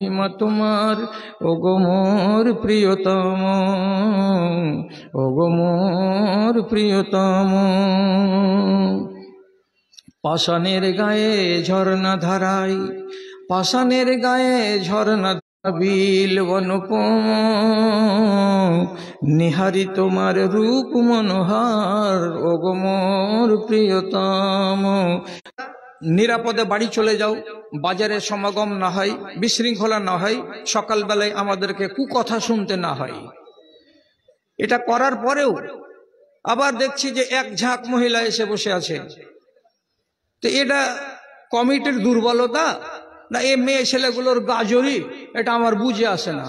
মহিমা তোমার ওগো মোর প্রিয়তম, ওগো মোর প্রিয়তম। পাষাণের গায়ে ঝর্ণা ধারাই, পাষাণের গায়ে ঝর্ণা বিল অনুপম, নিহারি তোমার রূপ মনোহার ওগো মোর প্রিয়তম। নিরাপদে বাড়ি চলে যাও, বাজারে সমাগম না হয়, বিশৃঙ্খলা না হয়, সকালবেলায় আমাদেরকে কুকথা শুনতে না হয়। এটা করার পরেও আবার দেখছি যে এক ঝাঁক মহিলা এসে বসে আছে। তো এটা কমিটির দুর্বলতা না এ মেয়ে ছেলেগুলোর গাজরি, এটা আমার বুঝে আসে না।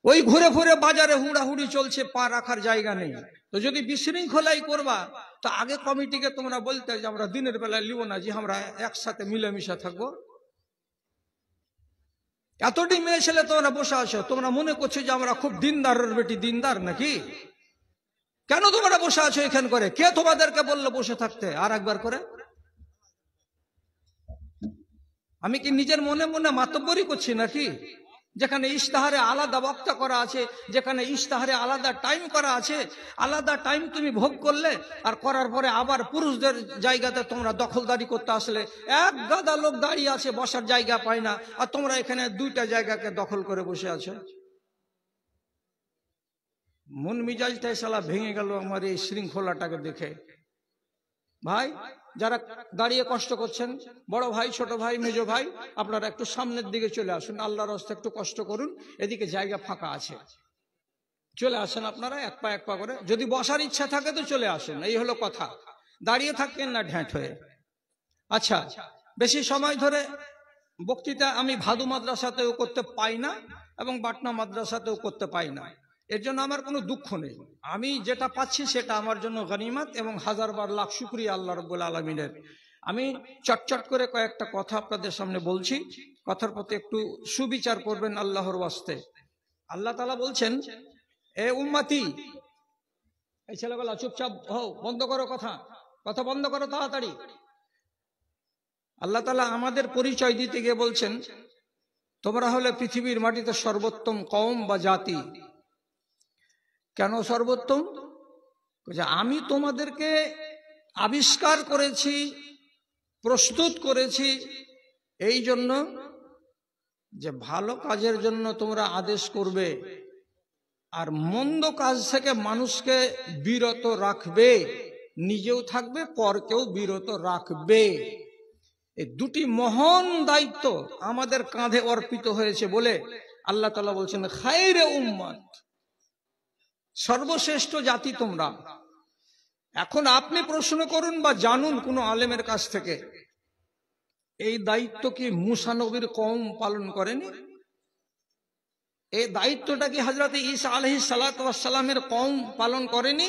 ওই ঘুরে ঘুরে বাজারে হুড়াহুড়ি চলছে, পা রাখার জায়গা নেই। তো যদি বিশৃঙ্খলাই করবা তো আগে কমিটিকে তোমরা বলতে যে আমরা দিনের বেলায় লিব না, যে আমরা একসাথে মিলেমিশে থাকবো। এতটি মেয়ে ছেলে তোমরা বসে আছো, তোমরা মনে করছো যে আমরা খুব দিনদারের বেটি, দিনদার নাকি? কেন তোমরা বসে আছো এখান করে? কে তোমাদেরকে বললো বসে থাকতে? আর একবার করে আমি কি নিজের মনে মনে মাতব্বরি করছি নাকি? যেখানে ইশতেহারে আলাদা বক্তা করা আছে, যেখানে ইশতেহারে আলাদা টাইম করা আছে, আলাদা টাইম তুমি ভোগ করলে, আর করার পরে আবার পুরুষদের জায়গাতে তোমরা দখলদারি করতে আসলে। এক গাদা লোক দাঁড়িয়ে আছে, বসার জায়গা পায় না, আর তোমরা এখানে দুইটা জায়গাকে দখল করে বসে আছো। মন মিজাজটাই শালা ভেঙে গেল আমার এই শৃঙ্খলাটাকে দেখে। ভাই যারা দাঁড়িয়ে কষ্ট করছেন, বড় ভাই, ছোট ভাই, মেজো ভাই, আপনারা একটু সামনের দিকে চলে আসুন। আল্লাহর রাস্তায় একটু কষ্ট করুন, এদিকে জায়গা ফাঁকা আছে, চলে আসেন আপনারা এক পা করে। যদি বসার ইচ্ছা থাকে তো চলে আসুন, এই হলো কথা। দাঁড়িয়ে থাকবেন না ঢ্যাঁট হয়ে। আচ্ছা, বেশি সময় ধরে বক্তৃতা আমি ভাদু মাদ্রাসাতেও করতে পাই না এবং বাটনা মাদ্রাসাতেও করতে পাই না। এর জন্য আমার কোনো দুঃখ নেই। আমি যেটা পাচ্ছি সেটা আমার জন্য গনিমত এবং হাজারবার লাখ শুকরিয়া আল্লাহ রাব্বুল আলামিনের। আমি চটচট করে কয়েকটা কথা আপনাদের সামনে বলছি, কথার প্রতি একটু সুবিচার করবেন আল্লাহর ওয়াস্তে। আল্লাহ তাআলা বলছেন, এ উম্মতি, এই ছেলেগুলা চুপচাপ হও, বন্ধ করো কথা, কথা বন্ধ করো তাড়াতাড়ি। আল্লাহ তাআলা আমাদের পরিচয় দিতে গিয়ে বলছেন, তোমরা হলে পৃথিবীর মাটিতে সর্বোত্তম কওম বা জাতি। কেন সর্বোত্তম? আমি তোমাদেরকে আবিষ্কার করেছি, প্রস্তুত করেছি এই জন্য যে ভালো কাজের জন্য তোমরা আদেশ করবে, আর মন্দ কাজ থেকে মানুষকে বিরত রাখবে, নিজেও থাকবে, পরকেও বিরত রাখবে। এই দুটি মহান দায়িত্ব আমাদের কাঁধে অর্পিত হয়েছে বলে আল্লাহ তাআলা বলছেন, খায়রে উম্মত, সর্বশ্রেষ্ঠ জাতি তোমরা। এখন আপনি প্রশ্ন করুন বা জানুন কোন আলেমের কাছ থেকে, এই দায়িত্ব কি মুসা নবীর কওম পালন করেনি? এই দায়িত্বটা কি হযরত ঈসা আলাইহিস সালাতু ওয়াস সালামের কওম পালন করেনি?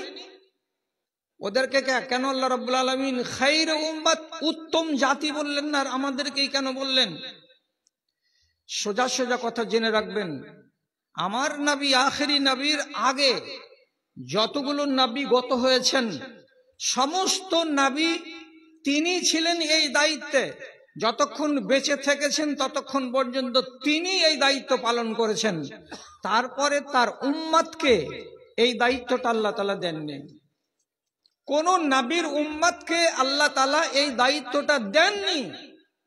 ওদেরকে কেন আল্লাহ রাব্বুল আলামিন খায়রে উম্মত, উত্তম জাতি বললেন না, আর আমাদেরকেই কেন বললেন? সোজা সোজা কথা জেনে রাখবেন, আমার নবী আখেরি নবীর আগে যতগুলো নবী গত হয়েছেন, সমস্ত নবী তিনি ছিলেন এই দায়িত্বে। যতক্ষণ বেঁচে থেকেছেন ততক্ষণ পর্যন্ত তিনি এই দায়িত্ব পালন করেছেন। তারপরে তার উম্মতকে এই দায়িত্বটা আল্লাহ তাআলা দেননি। কোন নবীর উম্মতকে আল্লাহ তাআলা এই দায়িত্বটা দেননি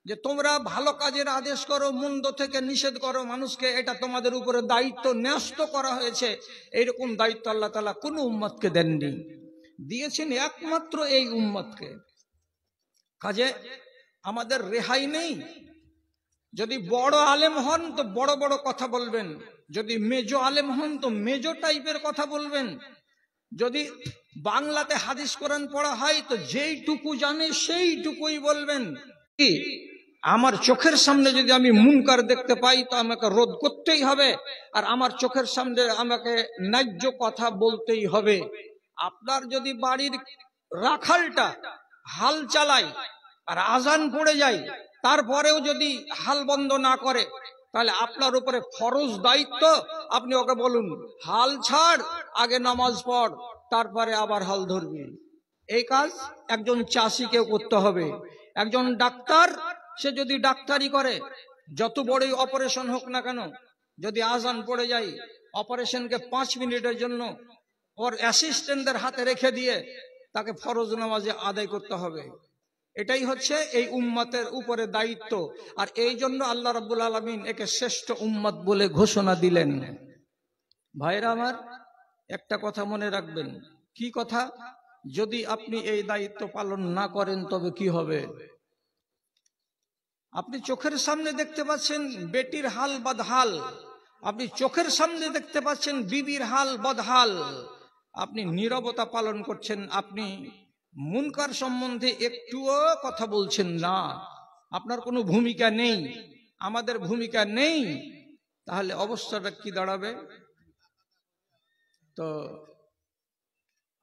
যে তোমরা ভালো কাজের আদেশ করো, মন্দ থেকে নিষেধ করো মানুষকে, এটা তোমাদের উপরে দায়িত্ব ন্যস্ত করা হয়েছে। এইরকম দায়িত্ব আল্লাহ তাআলা কোন উম্মতকে দেননি, দিয়েছেন একমাত্র এই উম্মতকে। কাজে আমাদের রেহাই নেই। যদি বড় আলেম হন তো বড় বড় কথা বলবেন, যদি মেজো আলেম হন তো মেজো টাইপের কথা বলবেন, যদি বাংলাতে হাদিস কোরআন পড়া হয় তো যেইটুকু জানে সেইটুকুই বলবেন। কি আমার চোখের সামনে যদি আমি মুনকার দেখতে পাই তো আমাকে রোধ করতেই হবে, আর আমার চোখের সামনে আমাকে ন্যায্য কথা বলতেই হবে। আপনার যদি বাড়ির রাখালটা হাল চালায় আর আজান পড়ে যায়, তারপরেও যদি হাল বন্ধ না করে, তাহলে আপনার উপরে ফরজ দায়িত্ব, আপনি ওকে বলুন হাল ছাড়, আগে নামাজ পড়, তারপরে আবার হাল ধরবি। এই কাজ একজন চাষিকে করতে হবে। একজন ডাক্তার, সে যদি ডাক্তারি করে যত বড়ই অপারেশন হোক না কেন, যদি আজান পড়ে যায়, অপারেশনকে 5 মিনিটের জন্য ওর অ্যাসিস্ট্যান্টদের হাতে রেখে দিয়ে তাকে ফরজ নামাজে আদায় করতে হবে। এটাই হচ্ছে এই উম্মতের উপরে দায়িত্ব। আর এই জন্য আল্লাহ রাব্বুল আলামিন একে শ্রেষ্ঠ উম্মত বলে ঘোষণা দিলেন। ভাইরা আমার, একটা কথা মনে রাখবেন। কি কথা? যদি আপনি এই দায়িত্ব পালন না করেন তবে কি হবে? আপনি চোখের সামনে দেখতে পাচ্ছেন বেটির হাল বদহাল, আপনি চোখের সামনে দেখতে পাচ্ছেন বিবির হাল বদহাল, আপনি নীরবতা পালন করছেন, আপনি মুনকার সম্বন্ধে একটুও কথা বলছেন না, আপনার কোনো ভূমিকা নেই, আমাদের ভূমিকা নেই, তাহলে অবস্থাটা কি দাঁড়াবে? তো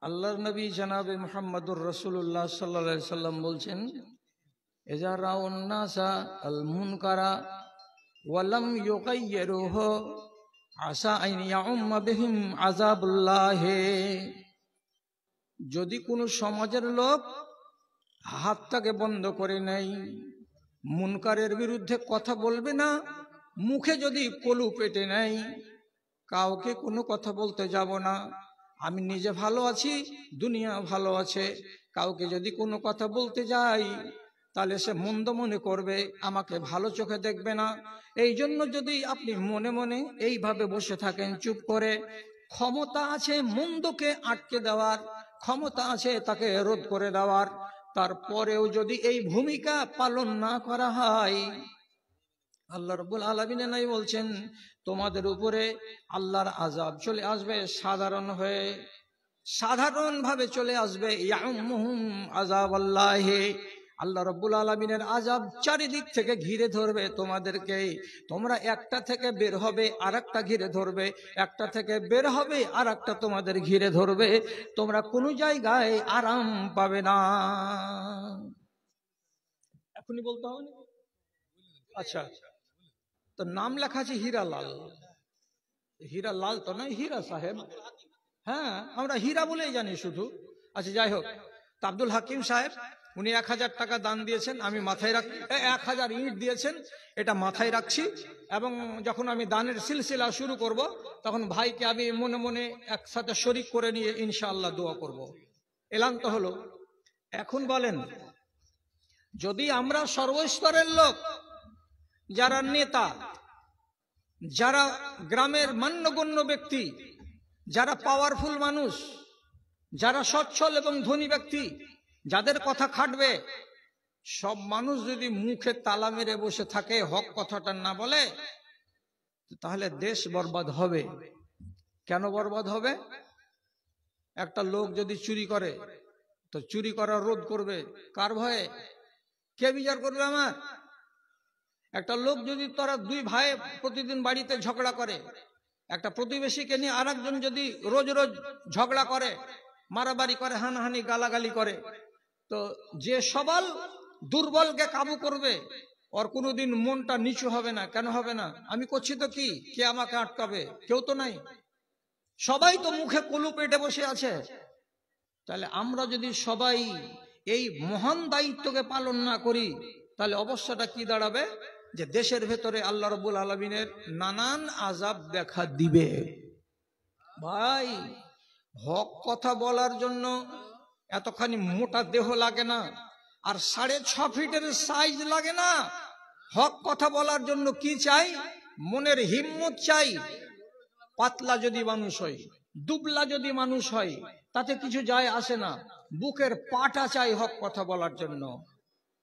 আল্লাহর নবী জনাবে মুহাম্মদুর রাসূলুল্লাহ সাল্লাল্লাহু আলাইহি সাল্লাম বলছেন, ইজা রাউন নাসা আল মুনকারা ওয়া লাম ইউগাইয়িরুহু আসা আন ইয়াউম্মা বিহিম আযাবুল্লাহ। যদি কোনো সমাজের লোক হাতটাকে বন্ধ করে নেয়, মুনকারের বিরুদ্ধে কথা বলবে না, মুখে যদি কলু পেটে নেয়, কাউকে কোনো কথা বলতে যাব না, আমি নিজে ভালো আছি, দুনিয়া ভালো আছে, কাউকে যদি কোনো কথা বলতে যাই তাহলে সে মন্দ মনে করবে, আমাকে ভালো চোখে দেখবে না। এই জন্য যদি আপনি মনে মনে এইভাবে বসে থাকেন চুপ করে, ক্ষমতা আছে মন্দকে আটকে দেওয়ার, ক্ষমতা আছে তাকে রোধ করে দেওয়ার, তারপরেও যদি এই ভূমিকা পালন না করা হয়, আল্লাহ রাব্বুল আলামিন নাই বলছেন তোমাদের উপরে আল্লাহর আযাব চলে আসবে সাধারণভাবে চলে আসবে। ইয়াউমুহুম আযাবাল্লাহ, আল্লাহ রাব্বুল আলামিনের আযাব চারিদিক থেকে ঘিরে ধরবে তোমাদেরকে। তোমরা একটা থেকে বের হবে আর একটা ঘিরে ধরবে, একটা থেকে বের হবে আর একটা তোমাদের ঘিরে ধরবে, তোমরা কোনো জায়গায় আরাম পাবে না। এখনই বলতে হবে না? আচ্ছা, তো নাম লেখা আছে হীরালাল, হীরালাল তো নয়, হীরা সাহেব। হ্যাঁ, আমরা হীরা বলেই জানি শুধু। আচ্ছা, যাই হোক, তো আব্দুল হাকিম সাহেব উনি 1000 টাকা দান দিয়েছেন, আমি মাথায় রাখি, 1000 ইট দিয়েছেন, এটা মাথায় রাখছি। এবং যখন আমি দানের সিলসিলা শুরু করব, তখন ভাইকে আমি মনে মনে একসাথে শরীক করে নিয়ে ইনশাআল্লাহ দোয়া করব। এলান তো হলো। এখন বলেন, যদি আমরা সর্বস্তরের লোক, যারা নেতা, যারা গ্রামের মান্যগণ্য ব্যক্তি, যারা পাওয়ারফুল মানুষ, যারা সচ্ছল এবং ধনী ব্যক্তি, যাদের কথা খাটবে, সব মানুষ যদি মুখে তালা মেরে বসে থাকে, হক কথাটা না বলে, তাহলে দেশ বরবাদ হবে। কেন বরবাদ হবে? একটা লোক যদি চুরি করে, তো চুরি করা রোধ করবে কার ভয়ে? কে বিচার করবে আমার? একটা লোক যদি, তোরা 2 ভাই প্রতিদিন বাড়িতে ঝগড়া করে, একটা প্রতিবেশীকে নিয়ে আরেকজন যদি রোজ রোজ ঝগড়া করে, মারামারি করে, হানাহানি গালাগালি করে, তো যে সবল দুর্বলকে কাবু করবে, ওর কোনোদিন মনটা নিচু হবে না। কেন হবে না? আমি করছি তো কি, কে আমাকে আটকাবে? কেউ তো নাই, সবাই তো মুখে কলু পেটে বসে আছে। তাহলে আমরা যদি সবাই এই মহান দায়িত্বকে পালন না করি, তাহলে অবস্থাটা কি দাঁড়াবে? যে দেশের ভেতরে আল্লাহ রাব্বুল আলামিনের নানান আযাব দেখা দিবে। ভাই, হক কথা বলার জন্য এতখানি মোটা দেহ লাগে না, আর 6.5 ফিটের সাইজ লাগে না। হক কথা বলার জন্য কি চাই? মনের হিম্মত চাই। পাতলা যদি মানুষ হয়, দুবলা যদি মানুষ হয়, তাতে কিছু যায় আসে না, বুকের পাটা চাই হক কথা বলার জন্য।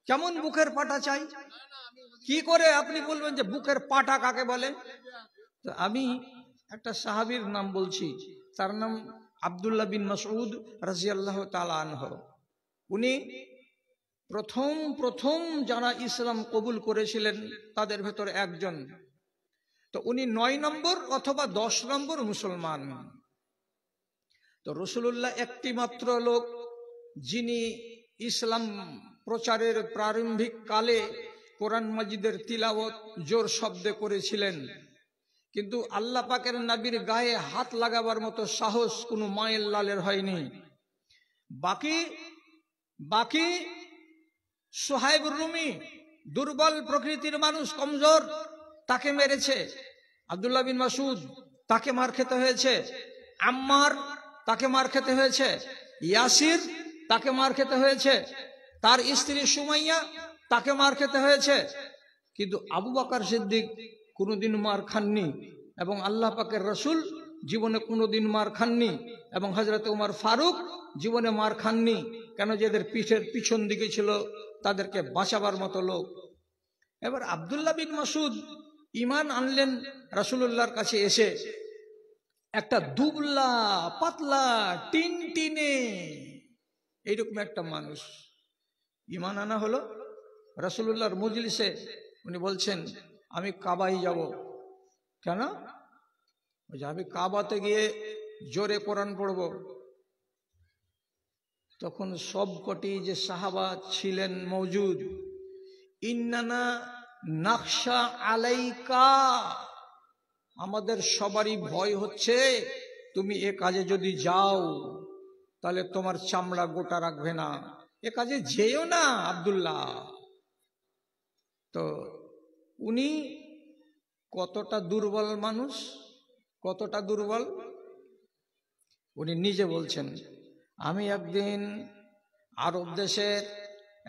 কেমন বুকের পাটা চাই? কি করে আপনি বলবেন যে বুকের পাটা কাকে বলে? তো আমি একটা সাহাবীর নাম বলছি, তার নাম আব্দুল্লাহ বিন মাসউদ রাদিয়াল্লাহু তাআলা আনহু। উনি প্রথম যারা ইসলাম কবুল করেছিলেন তাদের ভেতর একজন। তো উনি 9 নম্বর অথবা 10 নম্বর মুসলমান। তো রাসূলুল্লাহ একটি মাত্র লোক যিনি ইসলাম প্রচারের প্রারম্ভিক কালে কোরআন মাজিদের তিলাওয়াত জোর শব্দে করেছিলেন, কিন্তু আল্লাহ পাকের নবীর গায়ে হাত লাগাবার মতো সাহস কোনো মায়ের লালের হয়নি। বাকি সোহাইব রুমি দুর্বল প্রকৃতির মানুষ, কমজোর, তাকে মেরেছে। আব্দুল্লাহ বিন মাসউদ, তাকে মার খেতে হয়েছে। আম্মার, তাকে মার খেতে হয়েছে। ইয়াসির, তাকে মার খেতে হয়েছে। তার স্ত্রী সুমাইয়া, তাকে মার খেতে হয়েছে। কিন্তু আবু বকর সিদ্দিক কোনোদিন মার খাননি, এবং আল্লাহ পাকের রসুল জীবনে কোনোদিন মার খাননি, এবং হযরত উমর ফারুক জীবনে মার খাননি। কেন? যে এদের পিঠের পিছন দিকে ছিল তাদেরকে বাঁচাবার মতো লোক। এবার আব্দুল্লাহ বিন মাসউদ ঈমান আনলেন রাসূলুল্লাহর কাছে এসে। একটা দুবলা পাতলা টিনটিনে এইরকম একটা মানুষ, ঈমান আনা হলো। রাসূলুল্লাহর মজলিসে উনি বলছেন, আমি কাবায় যাব। কেন? আমি কাবাতে গিয়ে জোরে কোরআন পড়ব। তখন সবকটি যে সাহাবা ছিলেন মওজুদ, ইন্নানা নাখশা আলাইকা, আমাদের সবারই ভয় হচ্ছে তুমি এ কাজে যদি যাও তাহলে তোমার চামড়া গোটা রাখবে না, এ কাজে যেও না আব্দুল্লাহ। তো উনি কতটা দুর্বল মানুষ, কতটা দুর্বল উনি নিজে বলছেন। আমি একদিন আরব দেশের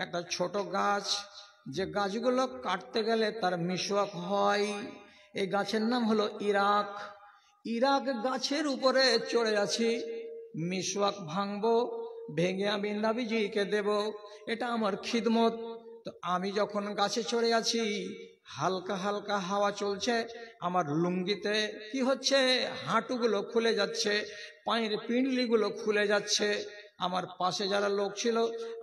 একটা ছোট গাছ, যে গাছগুলো কাটতে গেলে তার মিসওয়াক হয়, এই গাছের নাম হলো ইরাক। ইরাক গাছের উপরে চড়ে আছি, মিসওয়াক ভাঙবো, ভেঙে আমি নবীজিকে দেব, এটা আমার খিদমত। তো আমি যখন গাছে চড়ে আছি, হালকা হালকা হাওয়া চলছে, আমার লুঙ্গিতে কি হচ্ছে, হাঁটুগুলো খুলে যাচ্ছে, পায়ের পিণ্ডলিগুলো খুলে যাচ্ছে। আমার পাশে যারা লোক ছিল,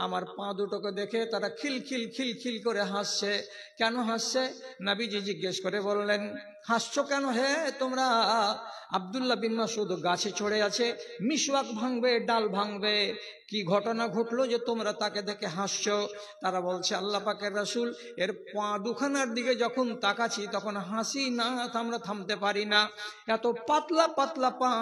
আমার পা দুটোকে দেখে তারা খিলখিল খিলখিল করে হাসছে। কেন হাসছে? নবীজি জিজ্ঞেস করে বললেন, হাসছো কেন হে তোমরা? আব্দুল্লাহ বিন মাসউদ গাছে চড়ে আছে, মিসওয়াক ভাঙবে, ডাল ভাঙবে, কি ঘটনা ঘটলো যে তোমরা তাকে দেখে হাসছো? তারা বলছে, আল্লাহ পাকের রাসূল, এর পা দুখানার দিকে যখন তাকাচ্ছি তখন হাসি না আমরা থামতে পারি না। এত পাতলা পাতলা পা,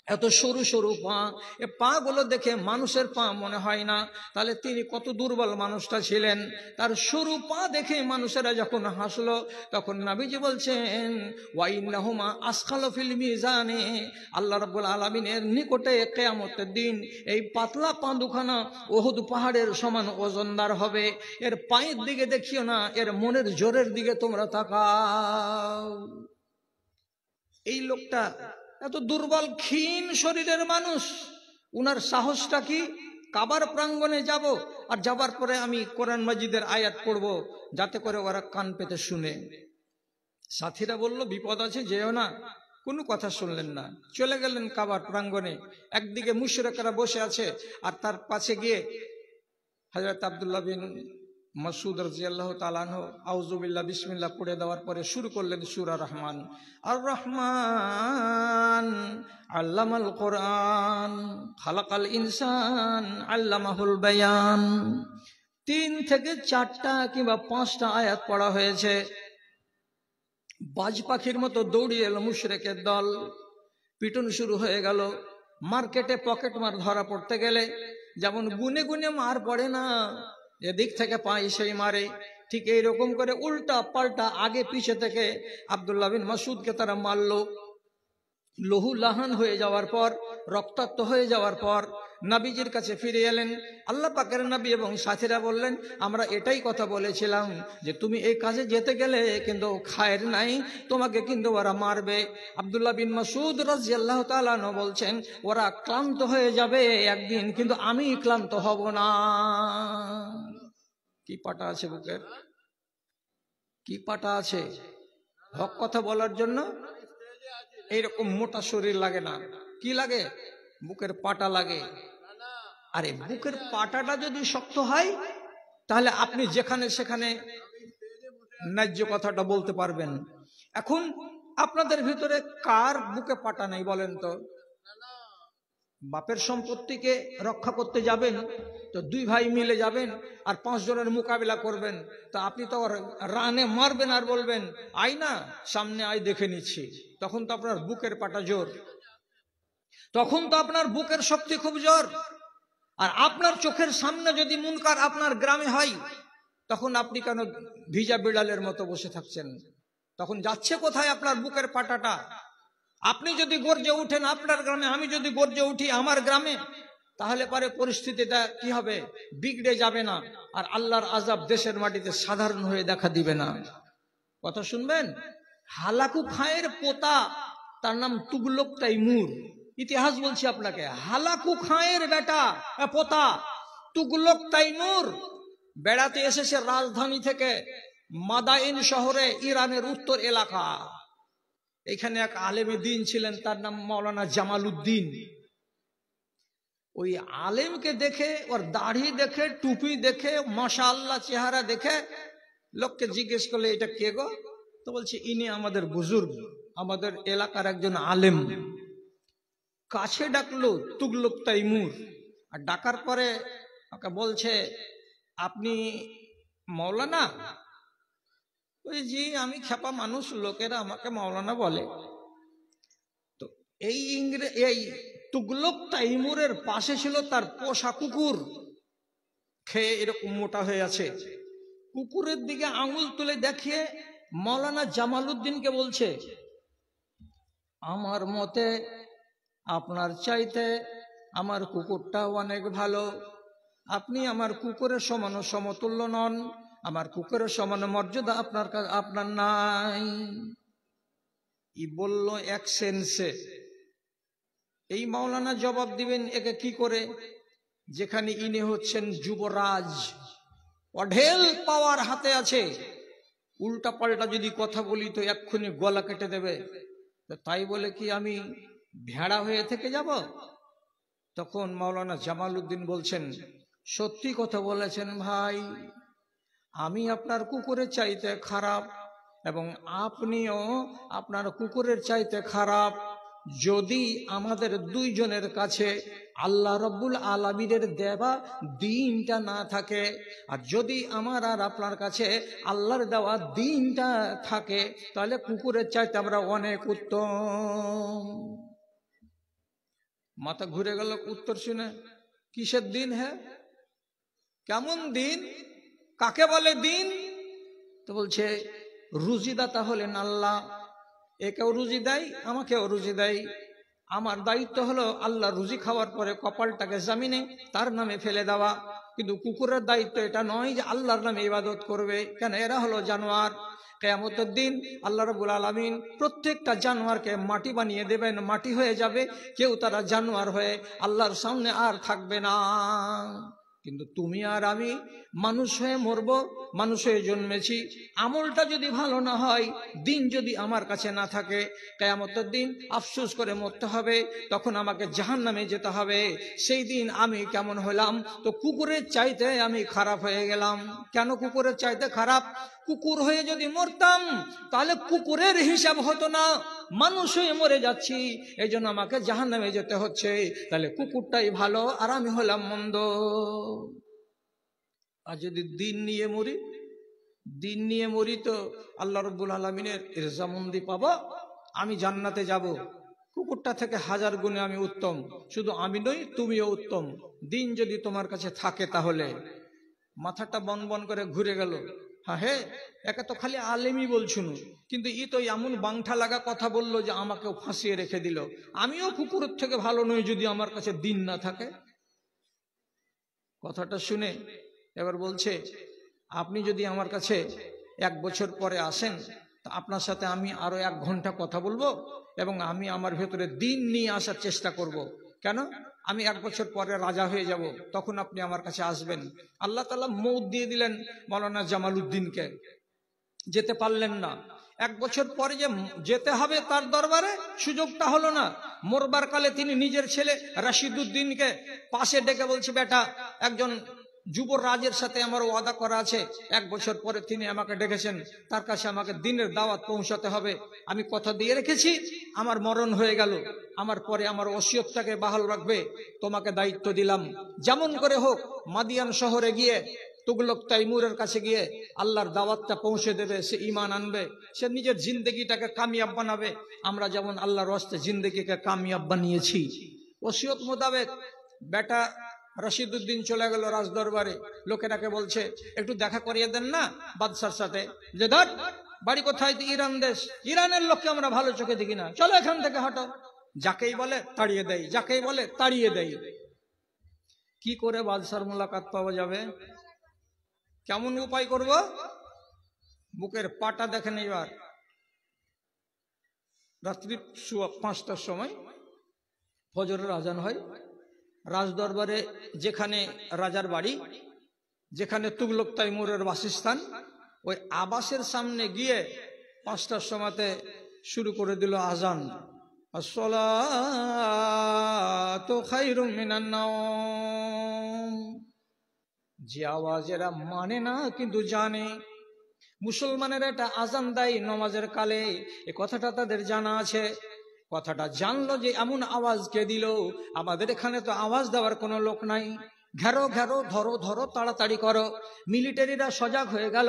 এত সরু সরু পা, এ পা গুলো দেখে মানুষের পা মনে হয় না। তাহলে তিনি কত দুর্বল মানুষটা ছিলেন। তার সরু পা দেখে মানুষেরা যখন হাসলো, তখন নবীজি বলছেন, ওয়া ইন্নাহুমা আসখালু ফিল মিজানে, আল্লাহ রাব্বুল আলামিনের নিকটে কিয়ামতের দিন এই পাতলা পা দুখানা উহুদ পাহাড়ের সমান ওজনদার হবে। এর পায়ের দিকে দেখিও না, এর মনের জোরের দিকে তোমরা তাকাও। এই লোকটা এত দুর্বল ক্ষীণ শরীরের মানুষ, উনার সাহসটা কি? কাবার প্রাঙ্গণে যাব, আর যাবার পরে আমি কোরআন মাজিদের আয়াত পড়ব, যাতে করে ওরা কান পেতে শুনে। সাথীরা বলল, বিপদ আছে, যেও না। কোনো কথা শুনলেন না, চলে গেলেন কাবার প্রাঙ্গণে। একদিকে মুশরিকরা বসে আছে, আর তার পাশে গিয়ে হযরত আব্দুল্লাহ বিন মাসউদ রাদিয়াল্লাহু তাআলা আনহু আউযু বিল্লাহ বিসমিল্লাহ পড়ে দেওয়ার পরে শুরু করলেন সূরা রহমান। আর রহমান আল্লামাল কোরআন খালাকাল ইনসান আল্লামাহুল বায়ান। 3 থেকে 4টা কিংবা 5টা আয়াত পড়া হয়েছে। বাজ পাখির মতো দৌড়িয়ে এলো মুশরিকের দল, পিটন শুরু হয়ে গেল। মার্কেটে পকেট মার ধরা পড়তে গেলে যেমন গুনে গুনে মার পড়ে না, এদিক থেকে পায় সেই মারে, ঠিক এইরকম করে উল্টা পাল্টা আগে পিছে থেকে আব্দুল্লাহ বিন মাসউদকে তারা মারলো। লহু লাহান হয়ে যাওয়ার পর, রক্তাক্ত হয়ে যাওয়ার পর নবীজির কাছে ফিরে এলেন। আল্লাহ পাকের নবী এবং সাথীরা বললেন, আমরা এটাই কথা বলেছিলাম যে তুমি এই কাজে যেতে গেলে কিন্তু খায়ের নাই, তোমাকে কিন্তু ওরা মারবে। আব্দুল্লাহ বিন মাসউদ রাদিয়াল্লাহু তাআলা আনহু বলছেন, ওরা ক্লান্ত হয়ে যাবে একদিন, কিন্তু আমি ক্লান্ত হব না। কি পাটা আছে বুকের, কি পাটা আছে! হক কথা বলার জন্য এইরকম মোটা শরীর লাগে না, কি লাগে? বুকের পাটা লাগে। আরে বুকের পাটাটা যদি শক্ত হয়, তাহলে আপনি যেখানে সেখানে ন্যায্য কথাটা বলতে পারবেন। এখন আপনাদের ভিতরে কার বুকে পাটা নেই বলেন তো? বাপের সম্পত্তিকে রক্ষা করতে যাবেন তো 2 ভাই মিলে যাবেন আর 5 জনের মোকাবিলা করবেন, তো আপনি তো রানে মারবেন আর বলবেন, আয় না সামনে আয়, দেখে নিচ্ছি। তখন তো আপনার বুকের পাটা জোর, তখন তো আপনার বুকের শক্তি খুব জোর। আর আপনার চোখের সামনে যদি মুনকার আপনার গ্রামে হয়, তখন আপনি কেন ভিজা বিড়ালের মতো বসে থাকছেন? তখন যাচ্ছে কোথায় আপনার বুকের পাটাটা? আপনি যদি গর্জে উঠেন আপনার গ্রামে, আমি যদি গর্জে উঠি আমার গ্রামে, তাহলে পরে পরিস্থিতিটা কি হবে? বিগড়ে যাবে না? আর আল্লাহর আযাব দেশের মাটিতে সাধারণ হয়ে দেখা দিবে না? কথা শুনবেন? হালাকু খায়ের পোতা, তার নাম তুগলক তাইমুর। ইতিহাস বলছি আপনাকে। হালাকু খায়ের বেটা পোতা তুগলক তাইমুর বেড়াতে এসেছে রাজধানী থেকে মাদাইন শহরে, ইরানের উত্তর এলাকা। এখানে এক আলেমে দ্বীন ছিলেন, তার নাম মাওলানা জামালউদ্দিন। ওই আলেমকে দেখে, ওর দাড়ি দেখে, টুপি দেখে, মাশাআল্লাহ চেহারা দেখে লোককে জিজ্ঞেস করলে এটা কে গো? তো বলছে ইনি আমাদের বুজুর্গ, আমাদের এলাকার একজন আলেম। কাছে ডাকলো তুগলক তাইমুর, আর ডাকার পরে ওকে বলছে আপনি মাওলানা? ওই জি, আমি খেপা মানুষ, লোকেরা আমাকে মাওলানা বলে। তো এই তুগলক তাইমুরের পাশে ছিল তার পোষা কুকুর, খেয়ে এরকম মোটা হয়ে আছে। কুকুরের দিকে আঙুল তুলে দেখিয়ে মাওলানা জামালউদ্দিনকে বলছে, আমার মতে আপনার চাইতে আমার কুকুরটা অনেক ভালো। আপনি আমার কুকুরের সমান সমতুল্য নন, আমার কুকুরের সমান মর্যাদা আপনার নাই। ই বলল এক সেন্সে। এই মাওলানা জবাব দিবেন একে কি করে, যেখানে ইনি হচ্ছেন যুবরাজ, অঢেল পাওয়ার হাতে আছে। উল্টা পাল্টা যদি কথা বলি তো এক্ষুনি গলা কেটে দেবে। তাই বলে কি আমি ভেড়া হয়ে থেকে যাব? তখন মাওলানা জামালউদ্দিন বলছেন, সত্যি কথা বলেছেন ভাই, আমি আপনার কুকুরের চাইতে খারাপ এবং আপনিও আপনার কুকুরের চাইতে খারাপ। যদি আমাদের দুইজনের কাছে আল্লাহ রব্বুল আলামিনের দেওয়া দ্বীনটা না থাকে, আর যদি আমার আর আপনার কাছে আল্লাহর দেওয়া দ্বীনটা থাকে, তাহলে কুকুরের চাইতে আমরা অনেক উত্তম। মাথা ঘুরে গেল উত্তর শুনে। কিসের দিন? হ্যাঁ, কেমন দিন? কাকে বলে দিন? তো বলছে রুজিদাতা হলেন আল্লাহ। একেও রুজি দেয়, আমাকেও রুজি দেয়। আমার দায়িত্ব হলো আল্লাহ রুজি খাওয়ার পরে কপালটাকে জমিনে তার নামে ফেলে দেওয়া। কিন্তু কুকুরের দায়িত্ব এটা নয় যে আল্লাহর নামে ইবাদত করবে, কেন এরা হলো জানোয়ার। কিয়ামতের দিন আল্লাহ রাব্বুল আলামিন প্রত্যেকটা জানোয়ারকে মাটি বানিয়ে দেবেন, মাটি হয়ে যাবে, কেউ তারা জানোয়ার হয়ে আল্লাহর সামনে আর থাকবে না। কিন্তু তুমি আর আমি মানুষ হয়ে মরব, মানুষ হয়ে জন্মেছি। আমলটা যদি ভালো না হয়, দিন যদি আমার কাছে না থাকে, কিয়ামতের দিন আফসোস করে মরতে হবে, তখন আমাকে জাহান্নামে যেতে হবে। সেই দিন আমি কেমন হলাম? তো কুকুরের চাইতে আমি খারাপ হয়ে গেলাম। কেন কুকুরের চাইতে খারাপ? কুকুর হয়ে যদি মরতাম তাহলে কুকুরের হিসাব হতো না, মানুষ হয়ে মরে যাচ্ছি, এই জন্য আমাকে জাহান্নামে যেতে হচ্ছে। তাহলে কুকুরটাই ভালো আর আমি হলাম মন্দ। আর যদি দিন নিয়ে মরি তো আল্লাহ রাব্বুল আলামিনের ইরজামন্দি পাবো, আমি জান্নাতে যাব। কুকুরটা থেকে হাজার গুণে আমি উত্তম। শুধু আমি নই, তুমিও উত্তম। দিন যদি তোমার কাছে থাকে তাহলে। মাথাটা বন বন করে ঘুরে গেল। হ্যাঁ হে, একে তো খালি আলেমই বলছুন, কিন্তু ই তো এমন বাংঠা লাগা কথা বললো যে আমাকেও ফাঁসিয়ে রেখে দিল। আমিও কুকুরের থেকে ভালো নই যদি আমার কাছে দিন না থাকে। কথাটা শুনে এবার বলছে, আপনি যদি আমার কাছে 1 বছর পরে আসেন, তা আপনার সাথে আমি আরো 1 ঘন্টা কথা বলবো এবং আমি আমার ভেতরে দিন নিয়ে আসার চেষ্টা করব। কেন? আমি 1 বছর পরে রাজা হয়ে যাব, তখন আপনি আমার কাছে আসবেন। আল্লাহ তাআলা মৌত দিয়ে দিলেন মাওলানা জামালউদ্দিনকে, যেতে পারলেন না। 1 বছর পরে যে যেতে হবে তার দরবারে, সুযোগটা হলো না। মরবার কালে তিনি নিজের ছেলে রাশিদউদ্দিনকে পাশে ডেকে বলছে, বেটা, একজন যুবরাজের সাথে আমার ওয়াদা করা আছে, 1 বছর পরে তিনি আমাকে ডেকেছেন, তার কাছে আমাকে দিনের দাওয়াত পৌঁছাতে হবে। আমি কথা দিয়ে রেখেছি, আমার মরণ হয়ে গেল, আমার পরে আমার ওসিয়তটাকে বাহাল রাখবে, তোমাকে দায়িত্ব দিলাম। যেমন করে হোক মাদিয়ান শহরে গিয়ে তুগলক তাইমুরের কাছে গিয়ে আল্লাহর দাওয়াতটা পৌঁছে দেবে, সে ঈমান আনবে, সে নিজের জিন্দেগিটাকে কামিয়াব বানাবে। আমরা যেমন আল্লাহর রাস্তায় জিন্দেগিকে কামিয়াব বানিয়েছি। ওসিয়ত মোতাবেক বেটা রশিদউদ্দিন চলে গেল রাজদরবারে, লোকেরাকে বলছে একটু দেখা করিয়ে দেন না বাদশার সাথে। যে ধর, বাড়ি কোথায়? ইরান দেশ, ইরানের লোককে আমরা ভালো চোখে দেখি না, চলো এখান থেকে হটো। যাকেই বলে তাড়িয়ে দেয়, যাকেই বলে তাড়িয়ে দেয়। কি করে বাদশার মোলাকাত পাওয়া যাবে? কেমন উপায় করব? বুকের পাটা দেখেন। এবার রাত্রি 5টার সময় ফজরের আজান হয়। রাজদরবারে যেখানে রাজার বাড়ি, যেখানে তুগলক তাইমুরের বাসস্থান, ওই আবাসের সামনে গিয়ে 5টার সময়তে শুরু করে দিল আজান। আসসালাতু খায়রুম মিনান নাওম। যে আওয়াজ এরা মানে না কিন্তু জানে, মুসলমানেরা এটা আজান দেয় নমাজের কালে, এ কথাটা তাদের জানা আছে। কথাটা জানলো যে এমন আওয়াজ কে দিল, আমাদের এখানে তো আওয়াজ দেওয়ার কোনো লোক নাই। ঘেরো ঘেরো, ধরো ধরো, তাড়াতাড়ি করো। মিলিটারিরা সজাগ হয়ে গেল,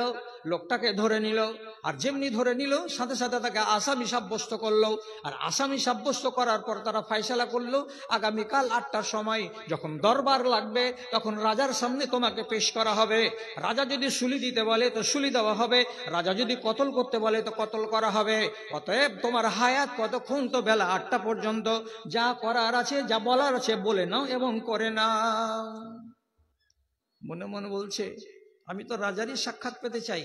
লোকটাকে ধরে নিল। আর যেমনি ধরে নিল, সাথে সাথে তাকে আসামি সাব্যস্ত করলো। আর আসামি সাব্যস্ত করার পর তারা ফয়সালা করলো, আগামীকাল 8টার সময় যখন দরবার লাগবে, তখন রাজার সামনে তোমাকে পেশ করা হবে। রাজা যদি শুলি দিতে বলে তো শুলি দেওয়া হবে, রাজা যদি কতল করতে বলে তো কতল করা হবে। অতএব তোমার হায়াত কতক্ষণ? তো বেলা 8টা পর্যন্ত। যা করার আছে, যা বলার আছে বলে নাও এবং করে নাও। মনে মনে বলছে, আমি তো রাজারই সাক্ষাৎ পেতে চাই,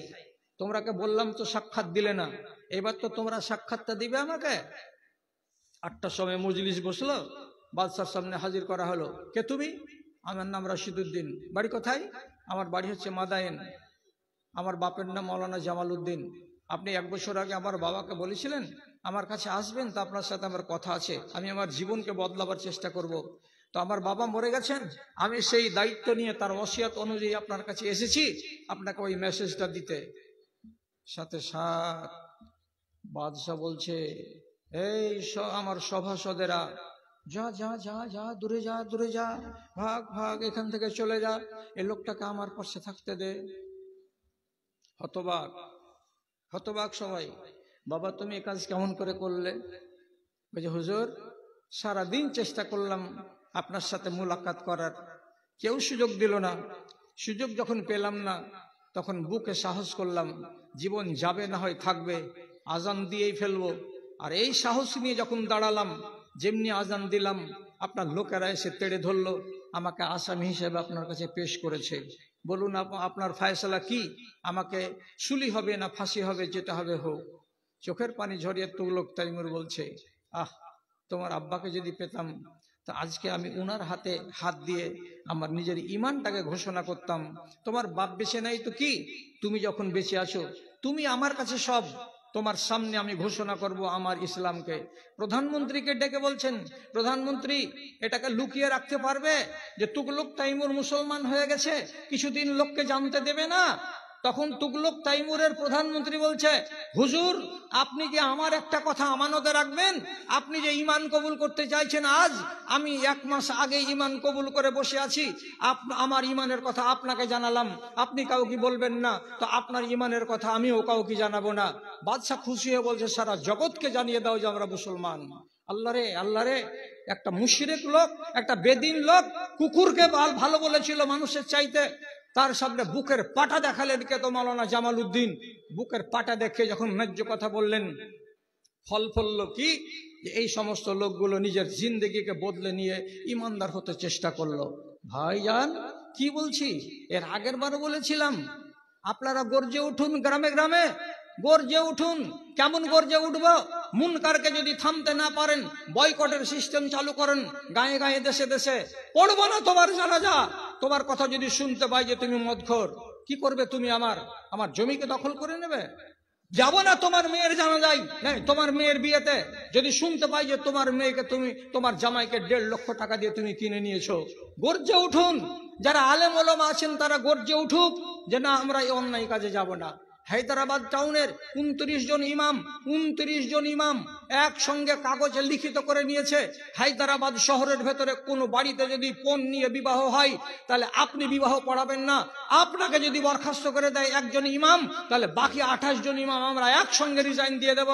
তোমরাকে বললাম তো সাক্ষাৎ দিলে না, এবার তো তোমরা সাক্ষাৎটা দিবে আমাকে। 8টার সময় মজলিস বসলো, বাদশার সামনে হাজির করা হলো। কে তুমি? আমার নাম রশিদউদ্দিন। বাড়ি কোথায়? আমার বাড়ি হচ্ছে মাদায়েন। আমার বাপের নাম মৌলানা জামাল উদ্দিন। আপনি 1 বছর আগে আমার বাবাকে বলেছিলেন আমার কাছে আসবেন, তা আপনার সাথে আমার কথা আছে, আমি আমার জীবনকে বদলাবার চেষ্টা করব। তো আমার বাবা মরে গেছেন, আমি সেই দায়িত্ব নিয়ে তার ওসিয়ত অনুযায়ী আপনার কাছে এসেছি আপনাকে ওই মেসেজটা দিতে। সাথে সাথ বাদশা বলছে, এই আমার সভাসদেরা, যা যা যা যা, দূরে যা, দূরে যা, ভাগ ভাগ, এখান থেকে চলে যা, এই লোকটাকে আমার পাশে থাকতে দে। হতবাক, হতবাক সবাই। বাবা তুমি এ কাজ কেমন করে করলে? বলছে, হুজুর সারাদিন চেষ্টা করলাম আপনার সাথে মুলাকাত করার, কেউ সুযোগ দিল না। সুযোগ যখন পেলাম না, তখন বুকে সাহস করলাম, জীবন যাবে না হয় থাকবে, আজান দিয়েই ফেলবো। আর এই সাহস নিয়ে যখন দাঁড়ালাম, যেমনি আজান দিলাম, আপনার লোকেরা এসে তেড়ে ধরলো, আমাকে আসামি হিসেবে আপনার কাছে পেশ করেছে। বলুন আপনার ফয়সালা কি? আমাকে শুলি হবে না ফাঁসি হবে? যেটা হবে হোক। চোখের পানি ঝরিয়ে তুগলক তাইমুর বলছে, তোমার আব্বাকে যদি পেতাম তা আজকে আমি উনার হাতে হাত দিয়ে আমার নিজের ইমানটাকে ঘোষণা করতাম। তোমার বাপ বেঁচে নাই তো কি, তুমি যখন বেঁচে আছো তুমি আমার কাছে সব। তোমার সামনে আমি ঘোষণা করব আমার ইসলামকে। প্রধানমন্ত্রীকে ডেকে বলছেন, প্রধানমন্ত্রী এটাকে লুকিয়ে রাখতে পারবে যে তুগলক তাইমুর মুসলমান হয়ে গেছে, কিছুদিন লোককে জানতে দেবে না? তখন তুগলক তাইমুরের প্রধানমন্ত্রী বলছে, হুজুর আপনি কি আমার একটা কথা আমানতে রাখবেন? আপনি যে ঈমান কবুল করতে চাইছেন আজ, আমি 1 মাস আগে ঈমান কবুল করে বসে আছি, আমার ঈমানের কথা আপনাকে জানালাম, আপনি কাউকে বলবেন না, তো আপনার ঈমানের কথা আমিও কাউকে জানাবো না। বাদশা খুশি হয়ে বলছে, সারা জগৎকে জানিয়ে দাও যে আমরা মুসলমান। আল্লাহ রে, আল্লাহ রে, একটা মুশরিক লোক, একটা বেদিন লোক, কুকুরকে ভালো বলেছিল মানুষের চাইতে, তার সামনে বুকের পাটা দেখালেন কে? তো মৌলানা জামাল উদ্দিন। বুকের পাটা দেখে যখন ন্যায্য কথা বললেন, ফল ফললো কি? এই সমস্ত লোকগুলো নিজের জিন্দেগিকে বদলে নিয়ে ইমানদার হতে চেষ্টা করলো। ভাইজান কি বলছি, এর আগের বারও বলেছিলাম, আপনারা গর্জে উঠুন, গ্রামে গ্রামে গর্জে উঠুন। কেমন গর্জে উঠবো? মুনকারকে যদি থামতে না পারেন, বয়কটের সিস্টেম চালু করেন, গায়ে গায়ে দেশে দেশে। পড়বো না তোমার জানাজা, তোমার কথা যদি শুনতে পাই যে তুমি মদখোর, কি করবে তুমি? আমার জমিকে দখল করে নেবে? যাব না তোমার মেয়ের জানাজায়, তোমার মেয়ের বিয়েতে যদি শুনতে পাই যে তোমার মেয়েকে তুমি, তোমার জামাইকে 1.5 লক্ষ টাকা দিয়ে তুমি কিনে নিয়েছো। গর্জে উঠুন, যারা আলেম ওলামা আছেন তারা গর্জে উঠুক যে না, আমরা এই অন্যায় কাজে যাব না। হায়দ্রাবাদ টাউনের 29 জন ইমাম একসঙ্গে কাগজে লিখিত করে নিয়েছে, হায়দ্রাবাদ শহরের ভেতরে কোনো বাড়িতে যদি পণ নিয়ে বিবাহ হয় তাহলে আপনি বিবাহ পড়াবেন না। আপনাকে যদি বরখাস্ত করে দেয় একজন ইমাম, তাহলে বাকি 28 জন ইমাম আমরা একসঙ্গে রিজাইন দিয়ে দেব।